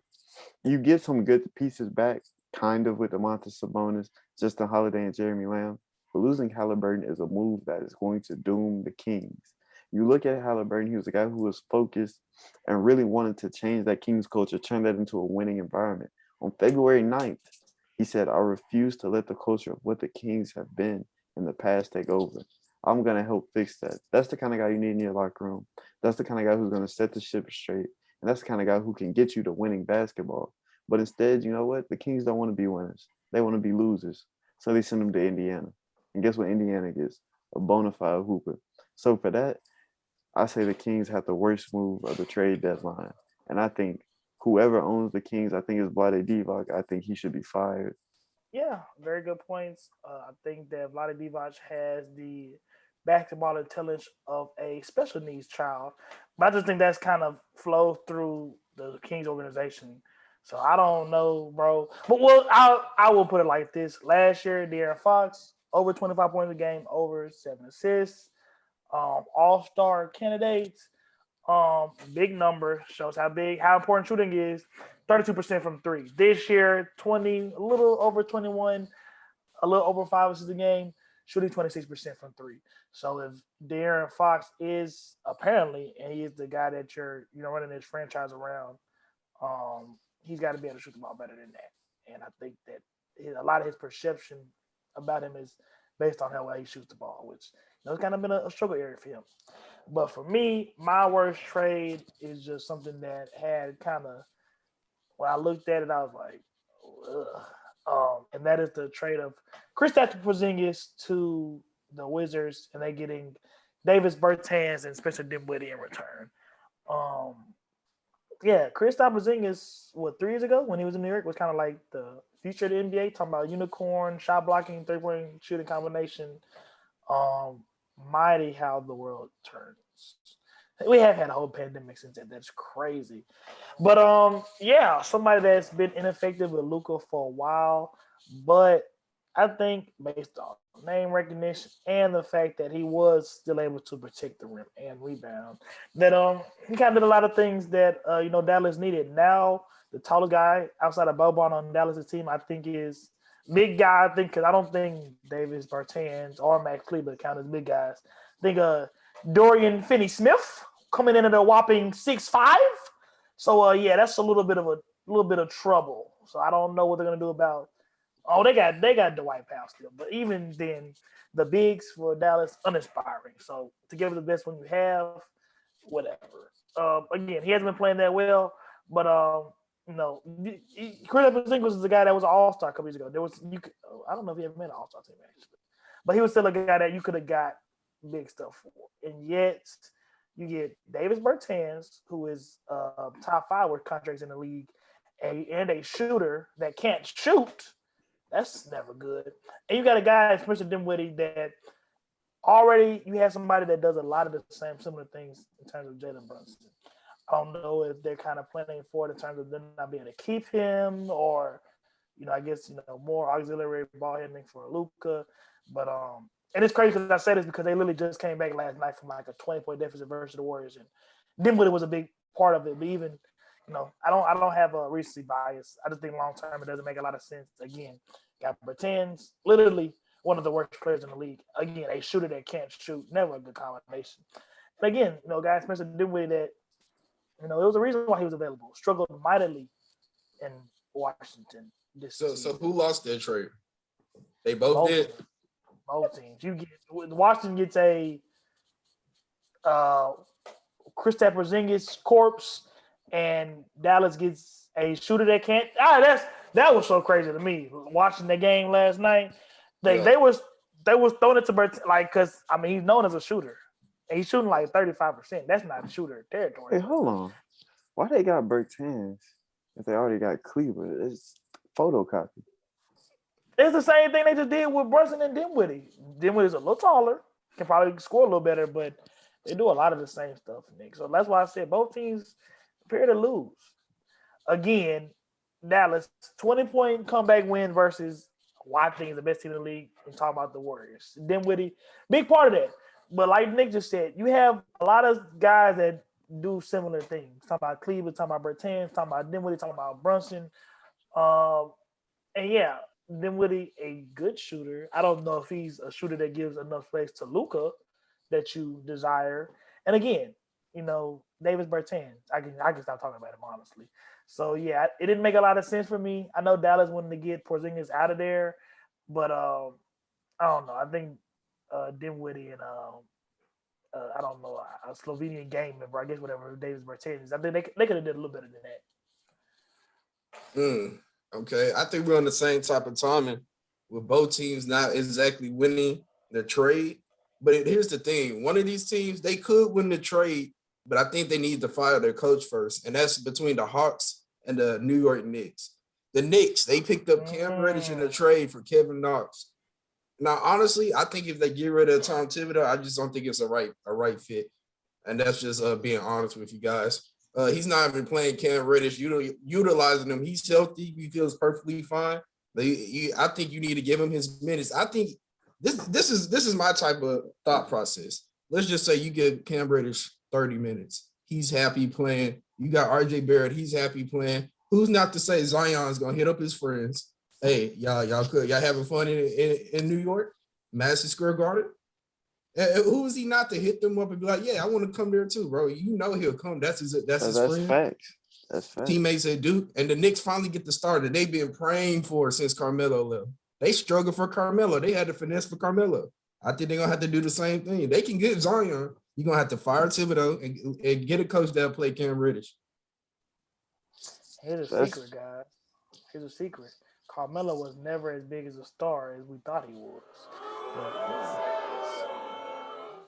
You get some good pieces back, kind of, with Domantas Sabonis, Justin Holiday, and Jeremy Lamb. But losing Halliburton is a move that is going to doom the Kings. You look at Halliburton, he was a guy who was focused and really wanted to change that Kings culture, turn that into a winning environment. On February 9th, he said, I refuse to let the culture of what the Kings have been in the past take over. I'm going to help fix that. That's the kind of guy you need in your locker room. That's the kind of guy who's going to set the ship straight. And that's the kind of guy who can get you to winning basketball. But instead, you know what? The Kings don't want to be winners. They want to be losers. So they send them to Indiana. And guess what Indiana gets? A bona fide hooper. So for that, I say the Kings had the worst move of the trade deadline. And I think whoever owns the Kings, I think is Vlade Divac. I think he should be fired. Yeah, very good points. I think that Vlade Divac has the basketball intelligence of a special needs child. But I just think that's kind of flows through the Kings organization. So I don't know, bro. But I will put it like this. Last year, De'Aaron Fox, over 25 points a game, over 7 assists. All-star candidates. Big number, shows how important shooting is. 32% from three. This year, 20, a little over 21, a little over 5 assists a game, shooting 26% from three. So if De'Aaron Fox is apparently, and he is the guy that you're running this franchise around, he's got to be able to shoot the ball better than that. And I think that a lot of his perception about him is based on how well he shoots the ball, which it's kind of been a struggle area for him. But for me, my worst trade is just something that had kind of, when I looked at it, I was like, ugh. And that is the trade of Kristaps Porzingis to the Wizards, and they getting Davis Bertans and Spencer Dinwiddie in return. Kristaps Porzingis, 3 years ago when he was in New York, was kind of like the future of the NBA, talking about unicorn, shot blocking, 3-point shooting combination. mighty how the world turns. We have had a whole pandemic since then. That's crazy. But yeah, somebody that's been ineffective with Luka for a while, but I think based on name recognition and the fact that he was still able to protect the rim and rebound, that he kind of did a lot of things that Dallas needed. Now the taller guy outside of Boban on Dallas' team, I think is big guy. I think because I don't think Davis Bertans or Max Kleber count as big guys. I think Dorian Finney-Smith coming in at a whopping 6'5". So yeah, that's a little bit of trouble. So I don't know what they're gonna do about. Oh, they got Dwight Powell still, but even then, the bigs for Dallas uninspiring. So to give it the best one you have, whatever. Again, he hasn't been playing that well, but Chris Porzingis is the guy that was an All-Star a couple years ago. I don't know if he ever made an All-Star team actually, but he was still a guy that you could have got big stuff for, and yet you get Davis Bertans, who is top 5 with contracts in the league, and a shooter that can't shoot. That's never good. And you got a guy, Spencer Dinwiddie, that already you have somebody that does a lot of the same similar things in terms of Jalen Brunson. I don't know if they're kind of planning for it in terms of them not being able to keep him, or I guess more auxiliary ball handling for Luka. But and it's crazy because I say this because they literally just came back last night from like a 20-point deficit versus the Warriors, and Dinwiddie was a big part of it. But even I don't have a recency bias. I just think long term it doesn't make a lot of sense. Again, got Bertans, literally one of the worst players in the league. Again, a shooter that can't shoot, never a good combination. And again, guys, Spencer Dinwiddie, that there was a reason why he was available. Struggled mightily in Washington this So season. who lost their trade? They both did. Both teams. Washington gets a Kristaps Porzingis corpse, and Dallas gets a shooter that can't. That was so crazy to me. Watching the game last night, they was throwing it to Bert, because he's known as a shooter, and he's shooting like 35%. That's not shooter territory. Hey, hold on. Why they got Bertans if they already got Cleveland? It's photocopy. It's the same thing they just did with Brunson and Dinwiddie. Dinwiddie's a little taller, can probably score a little better, but they do a lot of the same stuff, Nick. So that's why I said both teams prepare to lose. Again, Dallas, 20-point comeback win versus why I think is the best team in the league. And talk about the Warriors. Dinwiddie, big part of that. But like Nick just said, you have a lot of guys that do similar things. Talking about Cleveland, talking about Bertans, talking about Dinwiddie, talking about Brunson. And yeah, Dinwiddie, a good shooter. I don't know if he's a shooter that gives enough space to Luka that you desire. And again, Davis Bertans, I can stop talking about him honestly. So yeah, it didn't make a lot of sense for me. I know Dallas wanted to get Porzingis out of there, but I don't know. I think Dinwiddie and I don't know, a Slovenian gang member, I guess whatever Davis Bertans. I think they could have did a little better than that. Okay, I think we're on the same type of timing with both teams not exactly winning the trade. But here's the thing. One of these teams, they could win the trade, but I think they need to fire their coach first. And that's between the Hawks and the New York Knicks. The Knicks, they picked up Cam Reddish in the trade for Kevin Knox. Now, honestly, I think if they get rid of Tom Thibodeau, I just don't think it's a right fit. And that's just being honest with you guys. He's not even playing Cam Reddish, utilizing him. He's healthy. He feels perfectly fine. But I think you need to give him his minutes. I think this is my type of thought process. Let's just say you give Cam Reddish 30 minutes. He's happy playing. You got RJ Barrett. He's happy playing. Who's not to say Zion's gonna hit up his friends? Hey, y'all having fun in New York, Madison Square Garden? Who is he not to hit them up and be like, yeah, I want to come there too, bro? He'll come. That's his friend. Facts. That's facts. Teammates at Duke, and the Knicks finally get the starter. They've been praying for it since Carmelo left. They struggled for Carmelo. They had to finesse for Carmelo. I think they're gonna have to do the same thing. They can get Zion. You're gonna have to fire Thibodeau and get a coach that'll play Cam Reddish. Here's a secret, guys. Here's a secret. Carmelo was never as big as a star as we thought he was.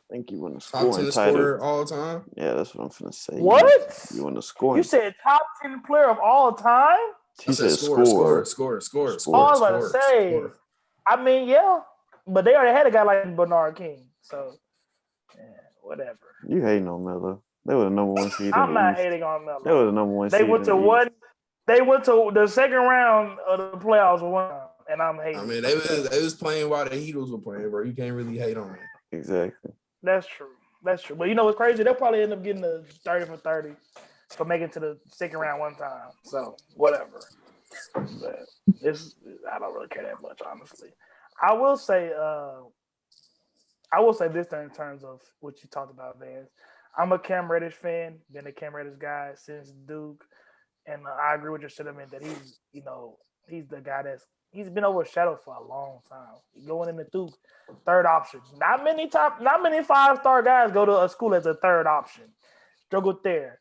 I think you won the Top scoring 10 title. scorer all time. Yeah, that's what I'm finna say. What? You won the scoring. You said top 10 player of all time? He said score. I was about to say. I mean, yeah, but they already had a guy like Bernard King, so Yeah, whatever. You hating on Melo. They were the number one seed in I'm the not East. hating on Melo. They were the number one They seed went in to the one. East. They went to the second round of the playoffs one time, and I'm hating. I mean, they was playing while the Heatles were playing, bro. You can't really hate on them. Exactly. That's true. That's true. But you know what's crazy? They'll probably end up getting the 30 for 30 for making it to the second round one time. So whatever. But I don't really care that much, honestly. I will say this in terms of what you talked about, Vance. I'm a Cam Reddish fan. Been a Cam Reddish guy since Duke, and I agree with your sentiment that he's the guy he's been overshadowed for a long time. Going into Duke, third option. Not many 5-star guys go to a school as a third option. Struggled there.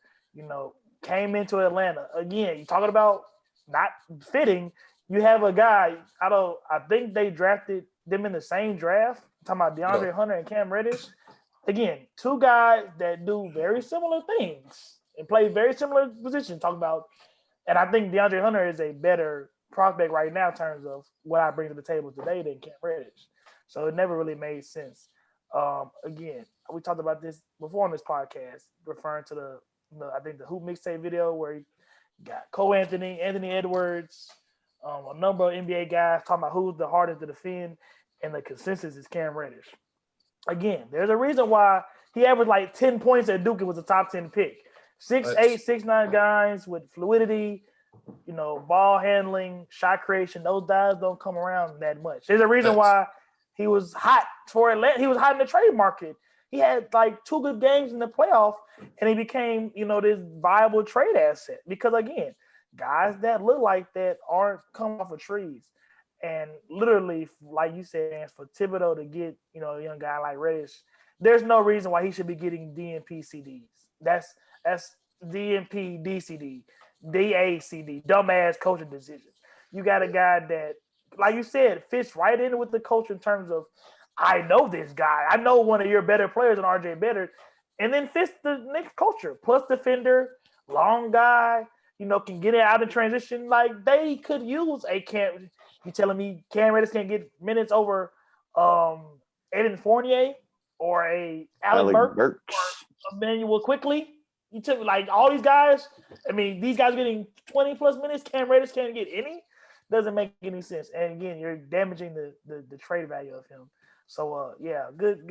Came into Atlanta. Again, you talking about not fitting. You have a guy, I think they drafted them in the same draft. I'm talking about DeAndre Hunter and Cam Reddish. Again, two guys that do very similar things and play very similar positions. Talking about, and I think DeAndre Hunter is a better prospect right now in terms of what I bring to the table today than Cam Reddish. So it never really made sense. Again, we talked about this before on this podcast, referring to I think the Hoop Mixtape video where he got Anthony Edwards, a number of NBA guys talking about who's the hardest to defend, and the consensus is Cam Reddish. Again, there's a reason why he averaged like 10 points at Duke and was a top 10 pick. 6'8", 6'9" guys with fluidity, ball handling, shot creation. Those guys don't come around that much. There's a reason why he was hot for Atlanta. He was hot in the trade market. He had like 2 good games in the playoff, and he became, this viable trade asset. Because again, guys that look like that aren't coming off of trees. And literally, like you said, for Thibodeau to get, a young guy like Reddish, there's no reason why he should be getting DNP CDs. That's DNP DCD, DACD, dumbass coaching decisions. You got a guy that, like you said, fits right in with the coach in terms of, I know this guy. I know one of your better players than RJ Better, and then fits the Knicks culture. Plus defender, long guy, can get it out in transition. Like they could use a Cam. You telling me Cam Reddish can't get minutes over Evan Fournier or a Alec Burks or Emmanuel Quickly? You took like all these guys. I mean, these guys getting 20 plus minutes. Cam Reddish can't get any. Doesn't make any sense. And again, you're damaging the trade value of him. So good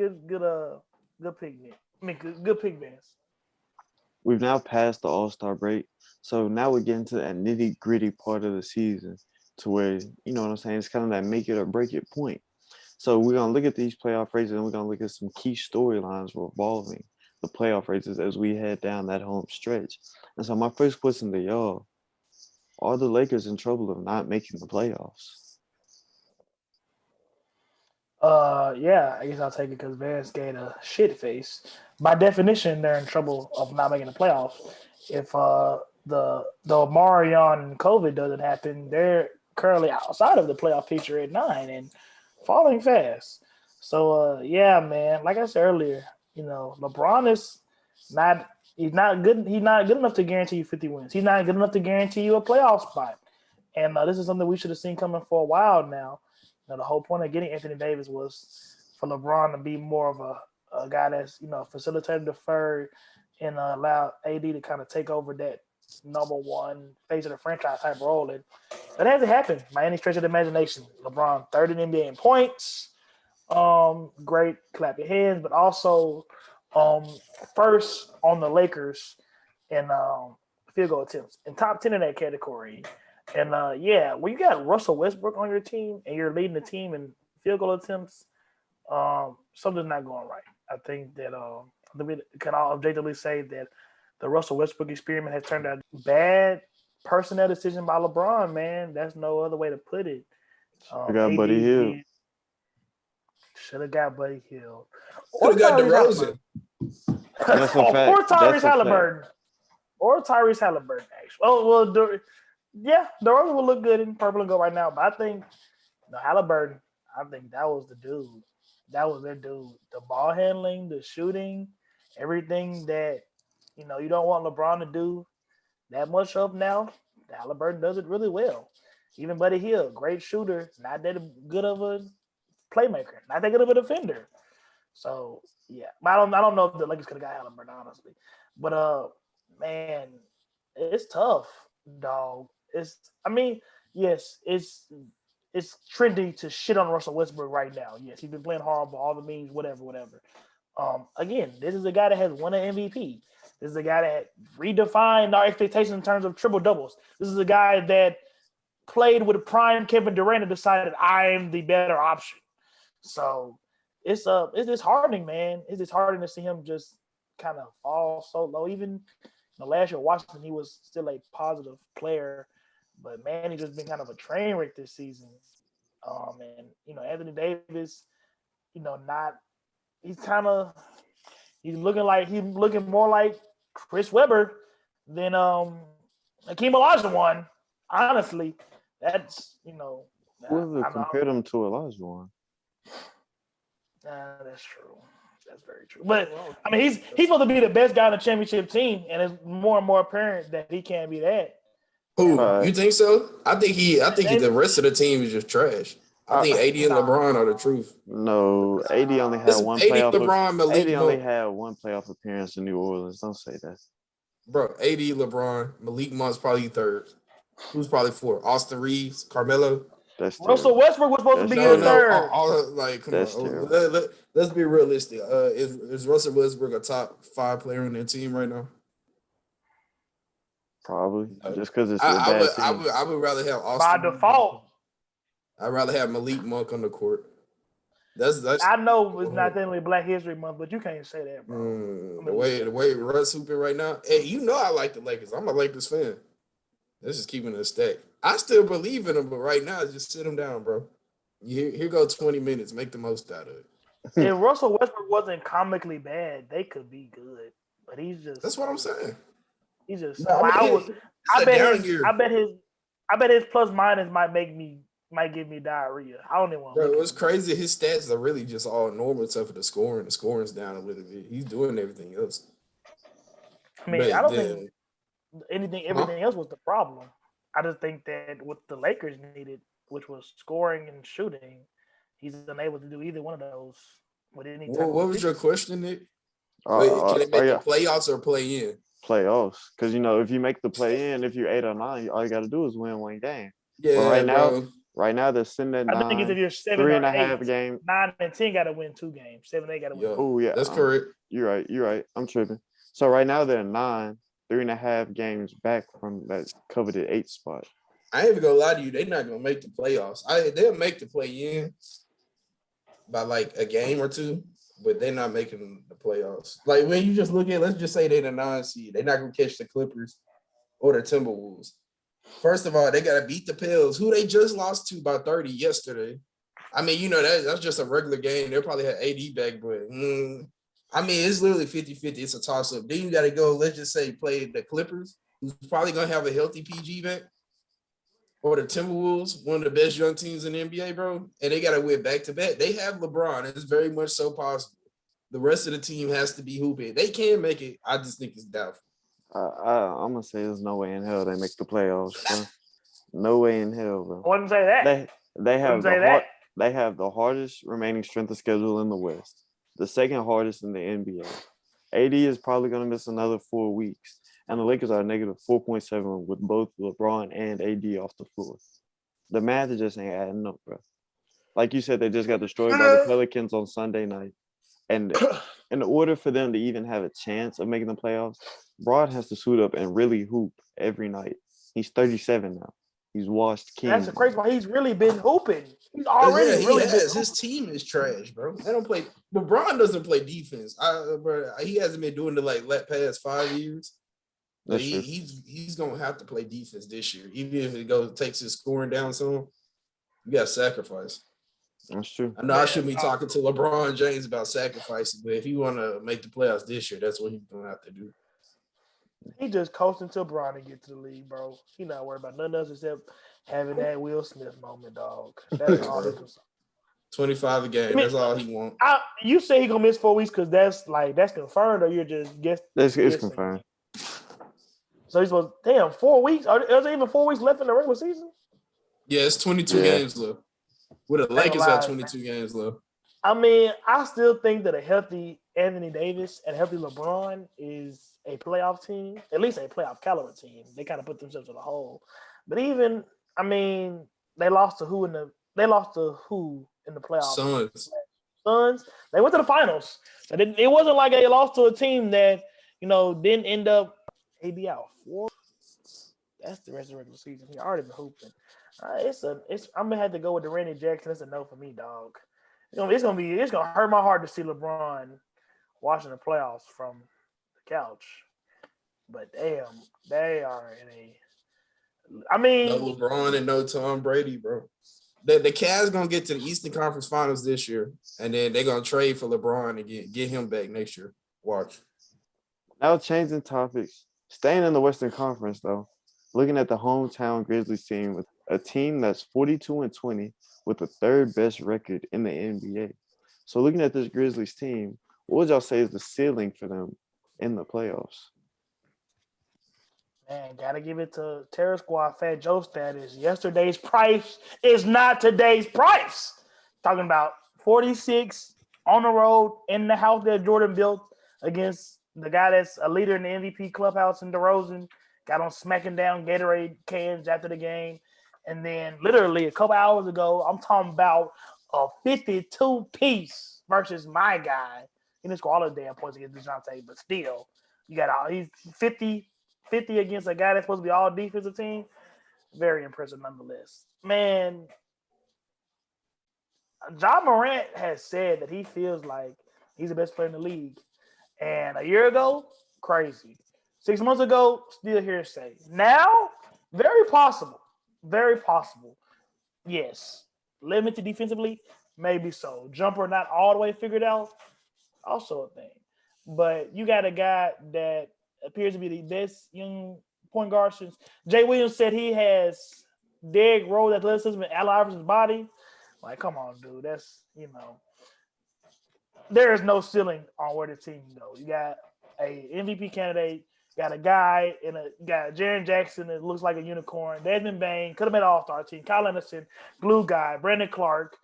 pick, man. I mean, good pick, Vance. We've now passed the All-Star break, so now we're getting to that nitty-gritty part of the season, to where, you know what I'm saying, it's kind of that make it or break it point. So we're going to look at these playoff races, and we're going to look at some key storylines revolving the playoff races as we head down that home stretch. And so my first question to y'all, are the Lakers in trouble of not making the playoffs? I guess I'll take it because Vance gave a shit face. By definition, they're in trouble of not making the playoffs. If the Marion and COVID doesn't happen, they're currently outside of the playoff picture at 9 and falling fast. So man, like I said earlier, LeBron is he's not good enough to guarantee you 50 wins. He's not good enough to guarantee you a playoff spot. And this is something we should have seen coming for a while now. The whole point of getting Anthony Davis was for LeBron to be more of a guy that's, facilitator deferred and allow AD to kind of take over that number one face of the franchise type role. And that hasn't happened by any stretch of the imagination. LeBron, third in NBA in points. Great, clap your hands, but also first on the Lakers in field goal attempts and top 10 in that category. And when you got Russell Westbrook on your team and you're leading the team in field goal attempts, something's not going right. I think that we can all objectively say that the Russell Westbrook experiment has turned out bad personnel decision by LeBron, man. That's no other way to put it. I got Buddy Hield. Should have got Buddy Hield. Could have got DeRozan. That's a fact. Or Tyrese Halliburton. Or Tyrese Halliburton, actually. DeRozan will look good in purple and gold right now, but I think Halliburton, I think that was the dude. That was their dude. The ball handling, the shooting, everything that, you don't want LeBron to do that much of now. Halliburton does it really well. Even Buddy Hield, great shooter, not that good of a playmaker, not that good of a defender. So yeah, but I don't know if the Lakers could have got Halliburton, honestly. But man, it's tough, dog. Yes, it's trendy to shit on Russell Westbrook right now. Yes, he's been playing horrible, all the memes, whatever. Again, this is a guy that has won an MVP. This is a guy that redefined our expectations in terms of triple doubles. This is a guy that played with a prime Kevin Durant and decided I am the better option. So it's disheartening, man. It's disheartening to see him just kind of fall so low. Even last year, Washington, he was still a positive player, but man, he's just been kind of a train wreck this season. And Anthony Davis, not he's looking more like Chris Webber than Hakeem Olajuwon. Honestly, that's Whoever compared him to Olajuwon. That's true. That's very true. But I mean, he's supposed to be the best guy on the championship team, and it's more and more apparent that he can't be that. Who you think so? I think the rest of the team is just trash. I think AD and LeBron are the truth. No, AD only had one playoff. AD only had one playoff appearance in New Orleans. Don't say that, bro. AD, LeBron, Malik Monk's probably third. Who's probably fourth? Austin Reeves, Carmelo. Russell Westbrook was supposed to be in third. Come on. Let's be realistic. Is Russell Westbrook a top 5 player on their team right now? Probably, just because it's a bad team. I would rather have Austin by default. I'd rather have Malik Monk on the court. That's. I know it's not technically Black History Month, but you can't say that, bro. The way Russ hooping right now. Hey, I like the Lakers. I'm a Lakers fan. This is keeping it a stack. I still believe in them, but right now, just sit them down, bro. Here go 20 minutes. Make the most out of it. If Russell Westbrook wasn't comically bad, they could be good. But he's just. That's what I'm saying. He's just. I bet his plus minus might give me diarrhea. I don't even want to. Bro, it's crazy. His stats are really just all normal except for the scoring. The scoring's down a little bit. He's doing everything else. I mean, I don't think everything else was the problem. I just think that what the Lakers needed, which was scoring and shooting, he's unable to do either one of those with any type What was your question, Nick? Can they make the playoffs or play in? Playoffs. Because, if you make the play in, if you're 8 or 9, all you got to do is win one game. Yeah, but right now, they're sitting at 9. I think if you're 7 3 or and a 8, half games. 9 and 10 got to win 2 games. 7 8 got to win. Oh, yeah. That's correct. You're right. I'm tripping. So right now, they're 9. 3.5 games back from that coveted 8 spot. I ain't even gonna lie to you, they're not gonna make the playoffs. They'll make the play-in by like a game or 2, but they're not making the playoffs. Like when you just look at, let's just say they're the 9 seed, they're not gonna catch the Clippers or the Timberwolves. First of all, they gotta beat the Pels, who they just lost to by 30 yesterday. I mean, that's just a regular game. They'll probably have AD back, but I mean, it's literally 50-50. It's a toss-up. Then you got to go, let's just say, play the Clippers, who's probably going to have a healthy PG back, or the Timberwolves, one of the best young teams in the NBA, bro, and they got to win back-to-back. They have LeBron. It's very much so possible. The rest of the team has to be hooping. They can make it. I just think it's doubtful. I'm going to say there's no way in hell they make the playoffs, bro. No way in hell, bro. I wouldn't say that. They have the hardest remaining strength of schedule in the West. The second hardest in the NBA. AD is probably going to miss another 4 weeks. And the Lakers are negative 4.7 with both LeBron and AD off the floor. The math just ain't adding up, bro. Like you said, they just got destroyed by the Pelicans on Sunday night. And in order for them to even have a chance of making the playoffs, Broad has to suit up and really hoop every night. He's 37 now. He's washed king. That's the crazy part. He's really been hooping. He's already really been hooping. His team is trash, bro. They don't play. LeBron doesn't play defense. Bro, he hasn't been doing it past 5 years. He's gonna have to play defense this year, even if it takes his scoring down some. You got to sacrifice. That's true. I know I shouldn't be talking to LeBron James about sacrificing, but if you want to make the playoffs this year, that's what he's gonna have to do. He just coasting till Bron to get to the league, bro. He not worried about nothing else except having that Will Smith moment, dog. That's all he was. 25 a game. That's all he wants. You say he gonna miss 4 weeks because that's confirmed, or you're just guessing? It's confirmed. So he's supposed. Damn, 4 weeks. Are there even 4 weeks left in the regular season? Yeah, it's 22 games left. Well, the Lakers have 22 games left. I mean, I still think that a healthy Anthony Davis and a healthy LeBron is a playoff team, at least a playoff caliber team. They kind of put themselves in a hole. But even, I mean, they lost to who in the playoffs? Suns. Suns. They went to the finals. But it wasn't like they lost to a team that, didn't end up AD out. That's the rest of the regular season. He already been hooping. I'm gonna have to go with the Randy Jackson. It's a no for me, dog. It's gonna hurt my heart to see LeBron watching the playoffs from the couch. But damn, they are in a. I mean, No LeBron and no Tom Brady, bro. The Cavs gonna get to the Eastern Conference Finals this year, and then they're gonna trade for LeBron and get him back next year. Watch. Now changing topics, staying in the Western Conference though. Looking at the hometown Grizzlies team with a team that's 42-20 with the third best record in the NBA. So looking at this Grizzlies team, what would y'all say is the ceiling for them in the playoffs? man, gotta give it to Terror Squad Fat Joe status. Yesterday's price is not today's price. Talking about 46 on the road in the house that Jordan built against the guy that's a leader in the MVP clubhouse in DeRozan. Got on smacking down Gatorade cans after the game. And then literally a couple hours ago, I'm talking about a 52-piece versus my guy. He didn't score all the damn points against DeJounte, but still, he's 50 against a guy that's supposed to be all defensive team. Very impressive nonetheless. Man, Ja Morant has said that he feels like he's the best player in the league. And a year ago, crazy. 6 months ago, still hearsay. Now, very possible. Very possible. Yes. Limited defensively, maybe so. Jumper not all the way figured out, also a thing. But you got a guy that appears to be the best young point guard since Jay Williams said he has Derrick Rose athleticism in Allen Iverson's body. Like, come on, dude. That's, there is no ceiling on where the team can go. You got a MVP candidate, got a guy got Jaren Jackson that looks like a unicorn, Desmond Bain, could have been an all-star team, Kyle Anderson, glue guy, Brandon Clark,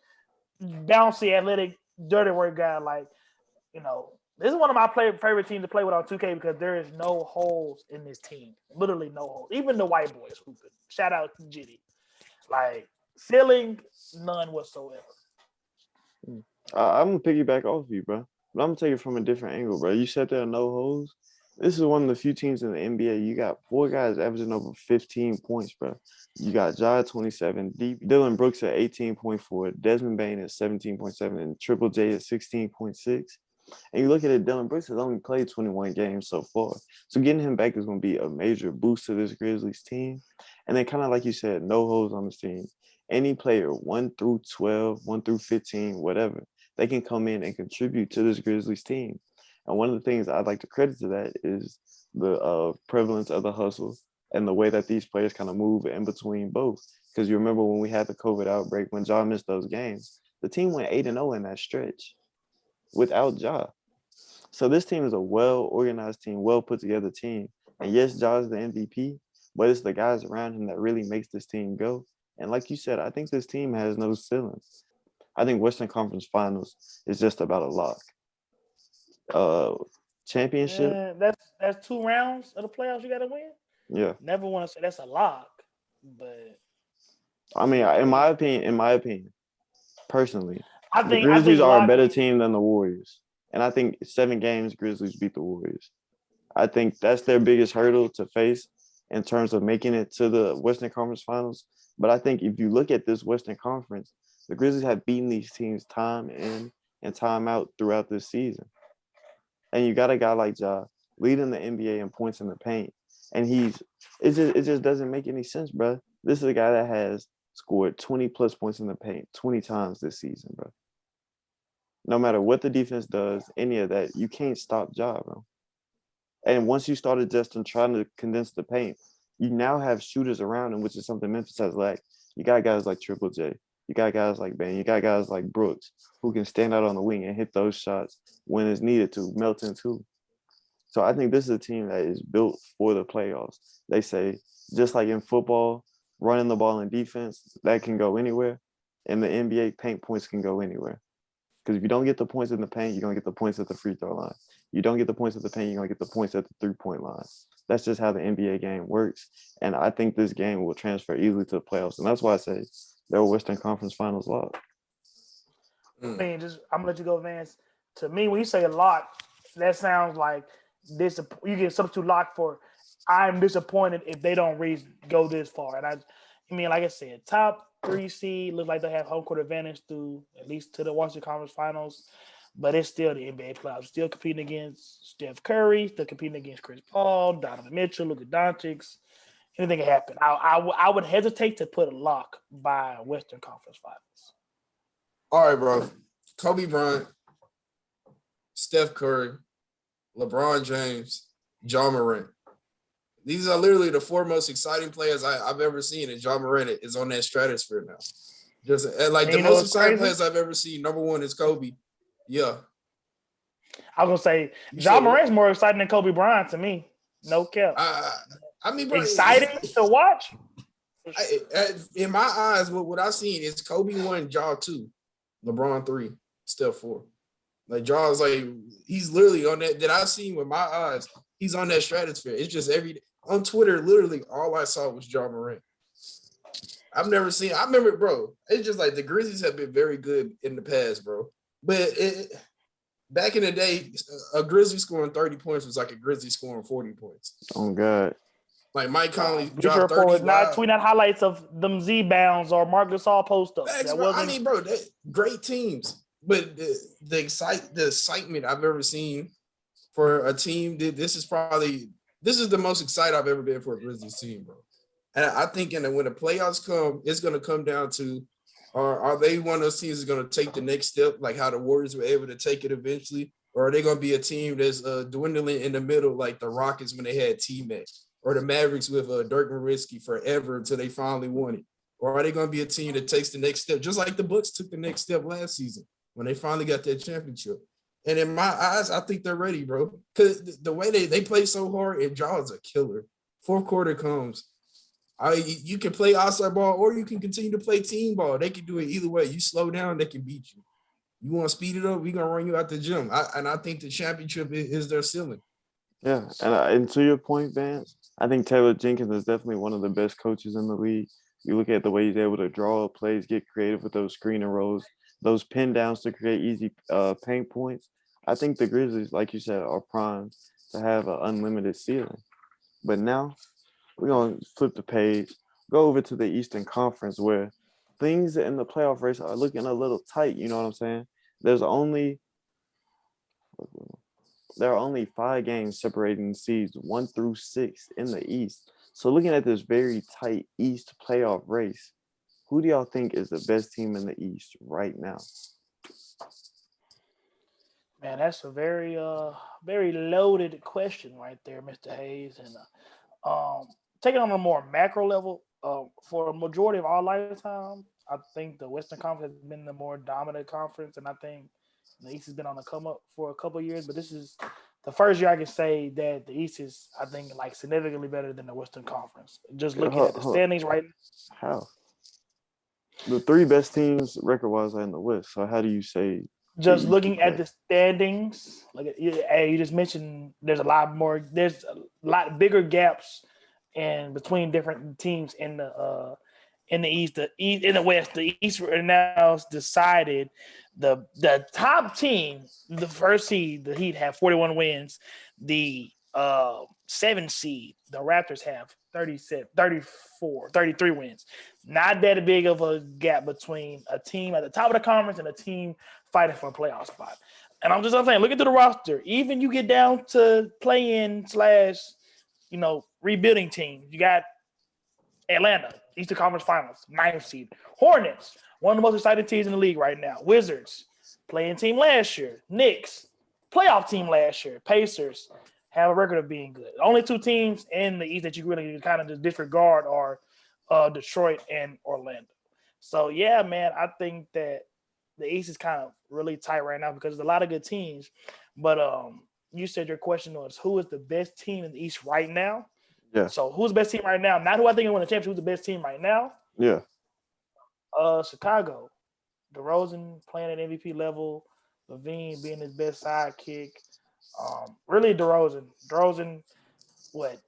bouncy, athletic, dirty work guy. Like, this is one of my favorite teams to play with on 2K because there is no holes in this team. Literally no holes. Even the white boys hooping. Shout out to Jitty. Like, ceiling, none whatsoever. I'm gonna piggyback off you, bro. But I'm gonna take it from a different angle, bro. You said there are no holes. This is one of the few teams in the NBA. You got 4 guys averaging over 15 points, bro. You got Ja at 27, Dylan Brooks at 18.4, Desmond Bain at 17.7, and Triple J at 16.6. And you look at it, Dylan Brooks has only played 21 games so far. So getting him back is going to be a major boost to this Grizzlies team. And then kind of like you said, no holes on this team. Any player, 1 through 12, 1 through 15, whatever, they can come in and contribute to this Grizzlies team. And one of the things I'd like to credit to that is the prevalence of the hustle and the way that these players kind of move in between both. Because you remember when we had the COVID outbreak, when Ja missed those games, the team went 8-0 in that stretch without Ja. So this team is a well-organized team, well-put-together team. And yes, Ja is the MVP, but it's the guys around him that really makes this team go. And like you said, I think this team has no ceiling. I think Western Conference Finals is just about a lock. Championship. Yeah, that's 2 rounds of the playoffs you got to win. Yeah. Never want to say that's a lock, but I mean, in my opinion, personally, the I Grizzlies think are a better team than the Warriors. And I think 7 games, Grizzlies beat the Warriors. I think that's their biggest hurdle to face in terms of making it to the Western Conference Finals. But I think if you look at this Western Conference, the Grizzlies have beaten these teams time in and time out throughout this season. And you got a guy like Ja leading the NBA in points in the paint. And it just doesn't make any sense, bro. This is a guy that has scored 20-plus points in the paint 20 times this season, bro. No matter what the defense does, any of that, you can't stop Ja, bro. And once you started just trying to condense the paint, you now have shooters around him, which is something Memphis has lacked. You got guys like Triple J. You got guys like Bain. You got guys like Brooks who can stand out on the wing and hit those shots when it's needed to, melt into. So I think this is a team that is built for the playoffs. They say, just like in football, running the ball in defense, that can go anywhere. In the NBA, paint points can go anywhere. Because if you don't get the points in the paint, you're gonna get the points at the free throw line. You don't get the points at the paint, you're gonna get the points at the 3-point line. That's just how the NBA game works. And I think this game will transfer easily to the playoffs. And that's why I say they're a Western Conference Finals lock. I mean, I'm gonna let you go, Vance. To me, when you say a lot, that sounds like this. You get substitute lock for. I'm disappointed if they don't go this far. And I mean, like I said, top 3 seed look like they have home court advantage through at least to the Western Conference Finals. But it's still the NBA playoffs. Still competing against Steph Curry. Still competing against Chris Paul, Donovan Mitchell, Luka Doncic. Anything can happen. I would hesitate to put a lock by Western Conference Finals. All right, bro. Kobe Bryant, Steph Curry, LeBron James, Ja Morant. These are literally the 4 most exciting players I've ever seen, and Ja Morant is on that stratosphere now. Just like the most exciting players I've ever seen. Number 1 is Kobe. Yeah. I was gonna say Ja Morant's more exciting than Kobe Bryant to me. No cap. I mean, bro, exciting to watch. In my eyes, what I've seen is Kobe 1, Ja 2, LeBron 3, Steph 4. Like Ja's like he's literally on that I've seen with my eyes. He's on that stratosphere. It's just on Twitter, literally all I saw was Ja Morant. I remember, bro. It's just like the Grizzlies have been very good in the past, bro. But back in the day, a Grizzly scoring 30 points was like a Grizzly scoring 40 points. Oh God. Like Mike Conley dropped 30. Was not tweeting out highlights of them Z-bounds or Marc Gasol post-ups. I mean, bro, great teams. But the excitement I've ever seen for a team, this is the most excited I've ever been for a Grizzlies team, bro. And I think when the playoffs come, it's going to come down to are they one of those teams that's going to take the next step, like how the Warriors were able to take it eventually, or are they going to be a team that's dwindling in the middle, like the Rockets when they had T-Mac, or the Mavericks with Dirk Nowitzki forever until they finally won it, or are they going to be a team that takes the next step, just like the Bucks took the next step last season when they finally got that championship? And in my eyes, I think they're ready, bro. Because the way they play so hard, and Jaw's a killer. Fourth quarter comes. You can play outside ball or you can continue to play team ball. They can do it either way. You slow down, they can beat you. You want to speed it up, we're going to run you out the gym. I think the championship is their ceiling. Yeah, and to your point, Vance, I think Taylor Jenkins is definitely one of the best coaches in the league. You look at the way he's able to draw up plays, get creative with those screen and rolls, those pin downs to create easy paint points. I think the Grizzlies, like you said, are primed to have an unlimited ceiling. But now we're going to flip the page, go over to the Eastern Conference where things in the playoff race are looking a little tight. You know what I'm saying? There are only 5 games separating seeds 1 through 6 in the East. So looking at this very tight East playoff race, who do y'all think is the best team in the East right now? Man, that's a very very loaded question right there, Mr. Hayes. And taking on a more macro level, for a majority of our lifetime, I think the Western Conference has been the more dominant conference, and I think the East has been on the come up for a couple of years. But this is the first year I can say that the East is, I think, like significantly better than the Western Conference. Just looking at the standings right now. How? The 3 best teams record-wise are in the West. So how do you say? Just looking at the standings, like you just mentioned, there's a lot bigger gaps in between different teams in the East. In the West, the East right now is decided. The top team, the first seed, the Heat have 41 wins. The 7th seed, the Raptors have 33 wins. Not that big of a gap between a team at the top of the conference and a team fighting for a playoff spot. And I'm saying, look at the roster. Even you get down to play-in / rebuilding teams. You got Atlanta, Eastern Conference Finals, 9th seed. Hornets, one of the most exciting teams in the league right now. Wizards, playing team last year. Knicks, playoff team last year. Pacers have a record of being good. The only 2 teams in the East that you really kind of just disregard are Detroit and Orlando. So, yeah, man, I think that the East is kind of really tight right now because there's a lot of good teams. But you said your question was, who is the best team in the East right now? Yeah. So who's the best team right now? Not who I think will win the championship. Who's the best team right now? Yeah. Chicago. DeRozan playing at MVP level. Levine being his best sidekick. Really DeRozan. DeRozan, what,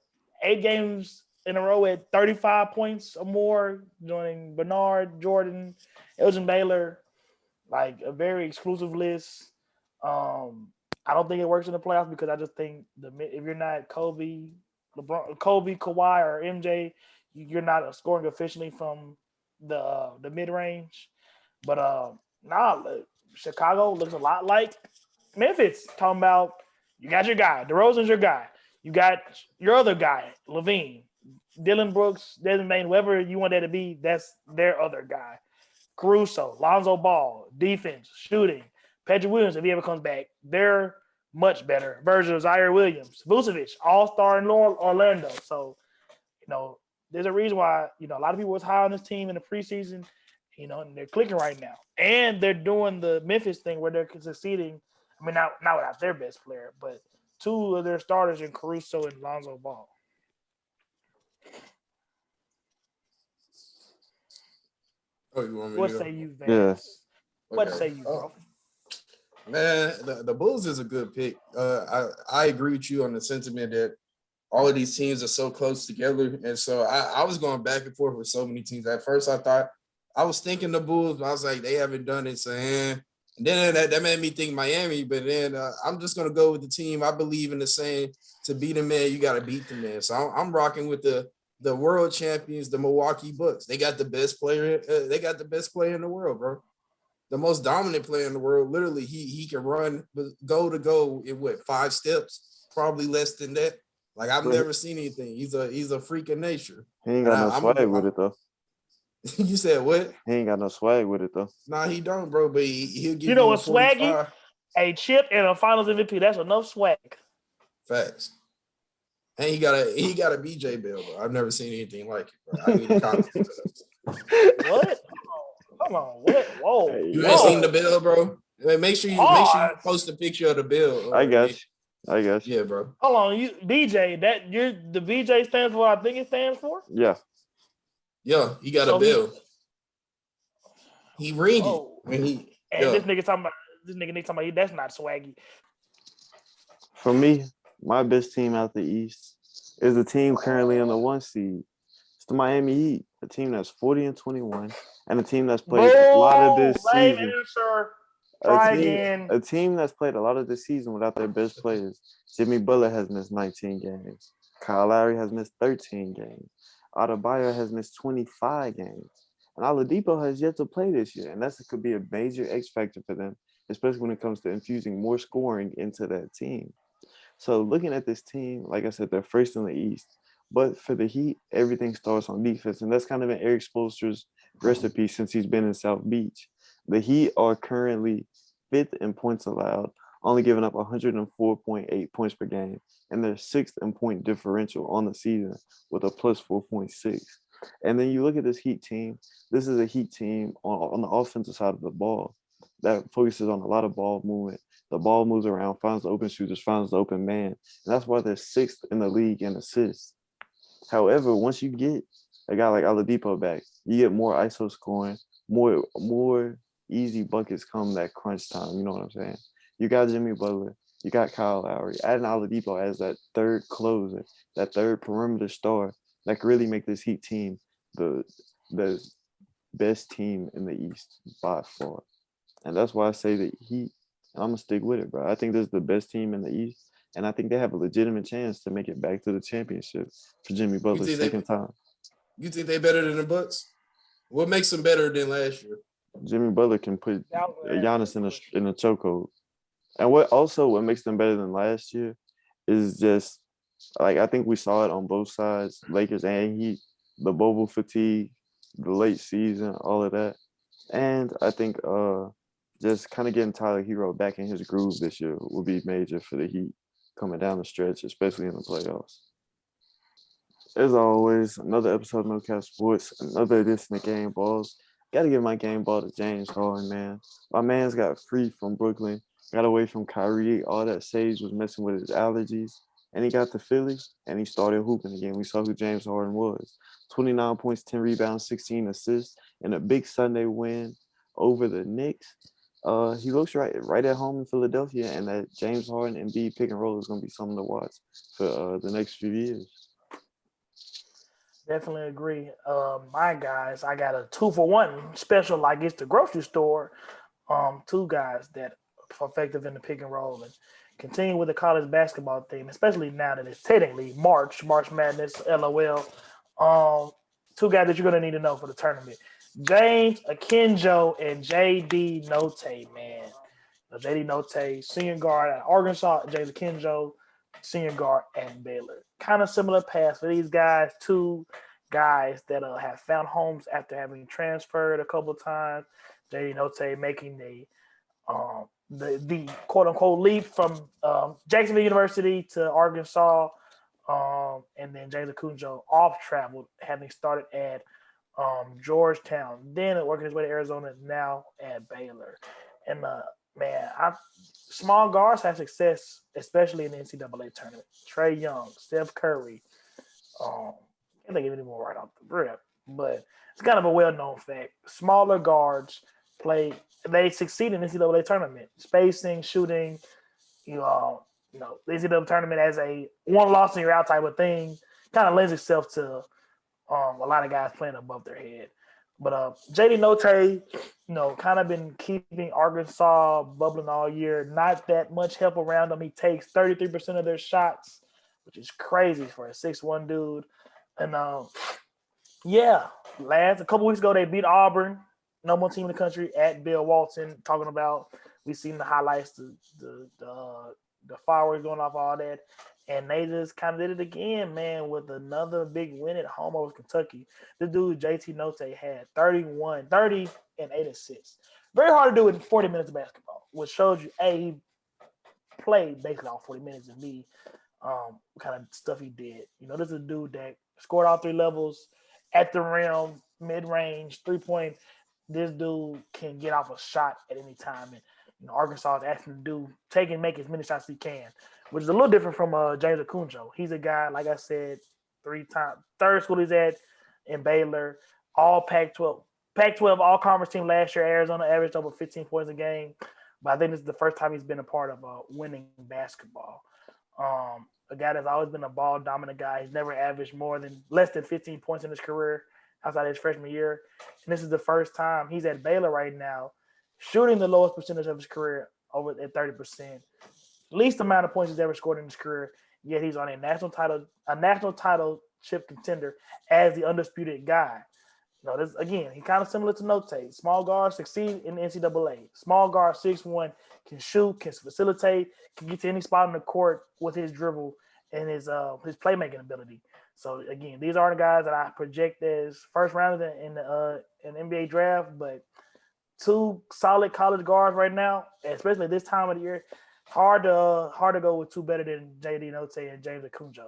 8 games in a row at 35 points or more, joining Bernard, Jordan, Elgin Baylor, like a very exclusive list. I don't think it works in the playoffs because I just think if you're not Kobe, LeBron, Kobe, Kawhi, or MJ, you're not scoring efficiently from the mid range. But Chicago looks a lot like Memphis. Talking about you got your guy, DeRozan's your guy. You got your other guy, Levine, Dylan Brooks, Desmond Bain, whoever you want that to be. That's their other guy. Caruso, Lonzo Ball, defense, shooting. Patrick Williams, if he ever comes back, they're much better version of Zaire Williams. Vucevic, all-star in Orlando. So, there's a reason why, a lot of people was high on this team in the preseason, and they're clicking right now. And they're doing the Memphis thing where they're succeeding. I mean, not without their best player, but two of their starters in Caruso and Lonzo Ball. Oh, you want me What to go? say you, Vance? Yeah. What Okay. say you, bro? Man, the Bulls is a good pick. I agree with you on the sentiment that all of these teams are so close together. And so I was going back and forth with so many teams. At first, I was thinking the Bulls, but I was like, they haven't done it. So, and then that made me think Miami. But then I'm just going to go with the team. I believe in the saying, to beat a man, you got to beat the man. So I'm rocking with the world champions, the Milwaukee Bucks. They got the best player. They got the best player in the world, bro. The most dominant player in the world. Literally, he can run goal to goal in 5 steps, probably less than that. Like I've never seen anything. He's a freak of nature. He ain't got no swag with it though. You said what? He ain't got no swag with it though. Nah, he don't, bro. But he'll give You know you what, Swaggy? A chip and a Finals MVP. That's enough swag. Facts. And he got a BJ Bell, bro. I've never seen anything like it, bro. I need to comment. What? Come on, what? Whoa! You ain't seen the bill, bro. Make sure you post a picture of the bill. I guess. Yeah, bro. Hold on, you BJ. The BJ stands for what I think it stands for. Yeah. Yeah, he got a bill. He ring it when he. And this nigga talking about that's not swaggy. For me, my best team out the East is the team currently in the 1 seed. It's the Miami Heat, a team that's 40-21, and a team that's played a lot of this season. A team that's played a lot of this season without their best players. Jimmy Butler has missed 19 games. Kyle Lowry has missed 13 games. Adebayo has missed 25 games. And Oladipo has yet to play this year. And that could be a major X factor for them, especially when it comes to infusing more scoring into that team. So looking at this team, like I said, they're first in the East. But for the Heat, everything starts on defense. And that's kind of been Eric Spoelstra's recipe since he's been in South Beach. The Heat are currently 5th in points allowed, only giving up 104.8 points per game. And they're 6th in point differential on the season with a plus 4.6. And then you look at this Heat team. This is a Heat team on the offensive side of the ball that focuses on a lot of ball movement. The ball moves around, finds the open shooters, finds the open man. And that's why they're 6th in the league in assists. However, once you get a guy like Oladipo back, you get more ISO scoring, more easy buckets come that crunch time. You know what I'm saying? You got Jimmy Butler. You got Kyle Lowry. Adding Oladipo as that third closer, that third perimeter star, that could really make this Heat team the best team in the East by far. And that's why I say the Heat, and I'm going to stick with it, bro. I think this is the best team in the East, and I think they have a legitimate chance to make it back to the championship for Jimmy Butler's second time. You think they're better than the Bucks? What makes them better than last year? Jimmy Butler can put Giannis in a chokehold. And what makes them better than last year is just, like, I think we saw it on both sides, Lakers and Heat, the bubble fatigue, the late season, all of that. And I think just kind of getting Tyler Hero back in his groove this year will be major for the Heat coming down the stretch, especially in the playoffs. As always, another episode of No Cap Sports, another edition of Game Balls. Got to give my game ball to James Harden, man. My man's got free from Brooklyn, got away from Kyrie. All that Sage was messing with his allergies. And he got to Philly, and he started hooping again. We saw who James Harden was. 29 points, 10 rebounds, 16 assists, and a big Sunday win over the Knicks. He looks right at home in Philadelphia, and that James Harden and Embiid pick and roll is going to be something to watch for the next few years. Definitely agree. My guys, I got a 2-for-1 special like it's the grocery store. Two guys that are effective in the pick and roll and continue with the college basketball theme, especially now that it's technically March Madness, LOL. Two guys that you're gonna need to know for the tournament: James Akinjo and JD Note. Man, JD Note, senior guard at Arkansas. James Akinjo, senior guard at Baylor. Kind of similar paths for these guys. Two guys that have found homes after having transferred a couple of times. JD Note making the quote unquote leap from Jacksonville University to Arkansas, and then James Akinjo off traveled, having started at Georgetown, then working his way to Arizona, now at Baylor. And man, small guards have success, especially in the NCAA tournament. Trey Young, Steph Curry. I can't think of any more right off the rip, but it's kind of a well-known fact. Smaller guards they succeed in the NCAA tournament. Spacing, shooting, the NCAA tournament as a one loss and you're out type of thing kind of lends itself to a lot of guys playing above their head. But JD Note, kind of been keeping Arkansas bubbling all year. Not that much help around him. He takes 33% of their shots, which is crazy for a 6'1" dude. And a couple weeks ago they beat Auburn, number one team in the country, at Bill Walton. Talking about, we've seen the highlights, the fireworks going off, all that. And they just kind of did it again, man, with another big win at home over Kentucky. The dude, JT Note, had 30 and 8 assists. Very hard to do in 40 minutes of basketball, which shows you, A, he played basically all 40 minutes, and B, kind of stuff he did. This is a dude that scored all three levels, at the rim, mid-range, three-point. This dude can get off a shot at any time. And Arkansas is asking him to make as many shots as he can, which is a little different from James Akinjo. He's a guy, like I said, third school he's at in Baylor, all Pac-12 all-conference team last year. Arizona averaged over 15 points a game, but I think this is the first time he's been a part of winning basketball. A guy that's always been a ball-dominant guy. He's never averaged less than 15 points in his career outside of his freshman year. And this is the first time he's at Baylor right now, shooting the lowest percentage of his career, over at 30%. Least amount of points he's ever scored in his career, yet he's on a national title chip contender as the undisputed guy. This again, he kind of similar to Note. Small guards succeed in the NCAA. Small guard, 6'1", can shoot, can facilitate, can get to any spot on the court with his dribble and his playmaking ability. So again, these are the guys that I project as first rounders in the NBA draft. But two solid college guards right now, especially this time of the year, hard to go with two better than JD Note and James Akinjo.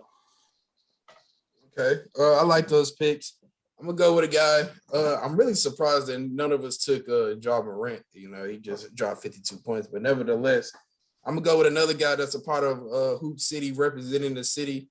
Okay, I like those picks. I'm gonna go with a guy. I'm really surprised that none of us took Ja Morant. He just dropped 52 points, but nevertheless, I'm gonna go with another guy that's a part of Hoop City, representing the city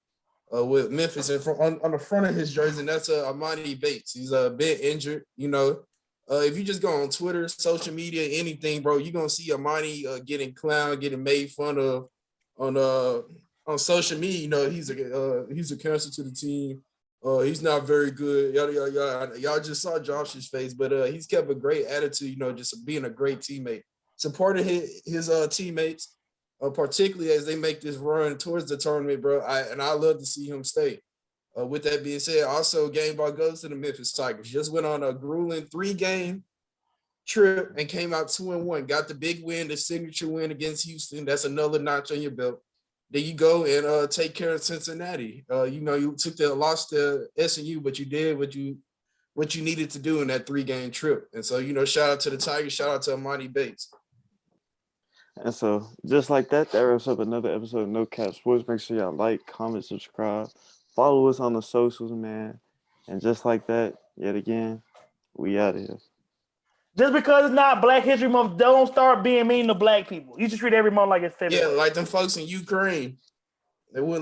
with Memphis, and on the front of his jersey, and that's Armani Bates. He's a bit injured. If you just go on Twitter, social media, anything, bro, you're gonna see Armani getting clowned, getting made fun of on social media. He's a cancer to the team. He's not very good. Yada yada yada. Y'all just saw Josh's face, but he's kept a great attitude. Just being a great teammate, supporting his teammates, particularly as they make this run towards the tournament, bro. I love to see him stay. With that being said, also game ball goes to the Memphis Tigers. Just went on a grueling 3-game trip and came out 2-1. Got the big win, the signature win against Houston. That's another notch on your belt. Then you go and take care of Cincinnati. You took the loss to SMU, but you did what you needed to do in that 3-game trip. And so, shout out to the Tigers, shout out to Armani Bates. And so, just like that wraps up another episode of No Cap Sports. Make sure y'all like, comment, subscribe, follow us on the socials, man. And just like that, yet again, we out of here. Just because it's not Black History Month, don't start being mean to black people. You should treat every month like it's February. Yeah, like them folks in Ukraine. They wouldn't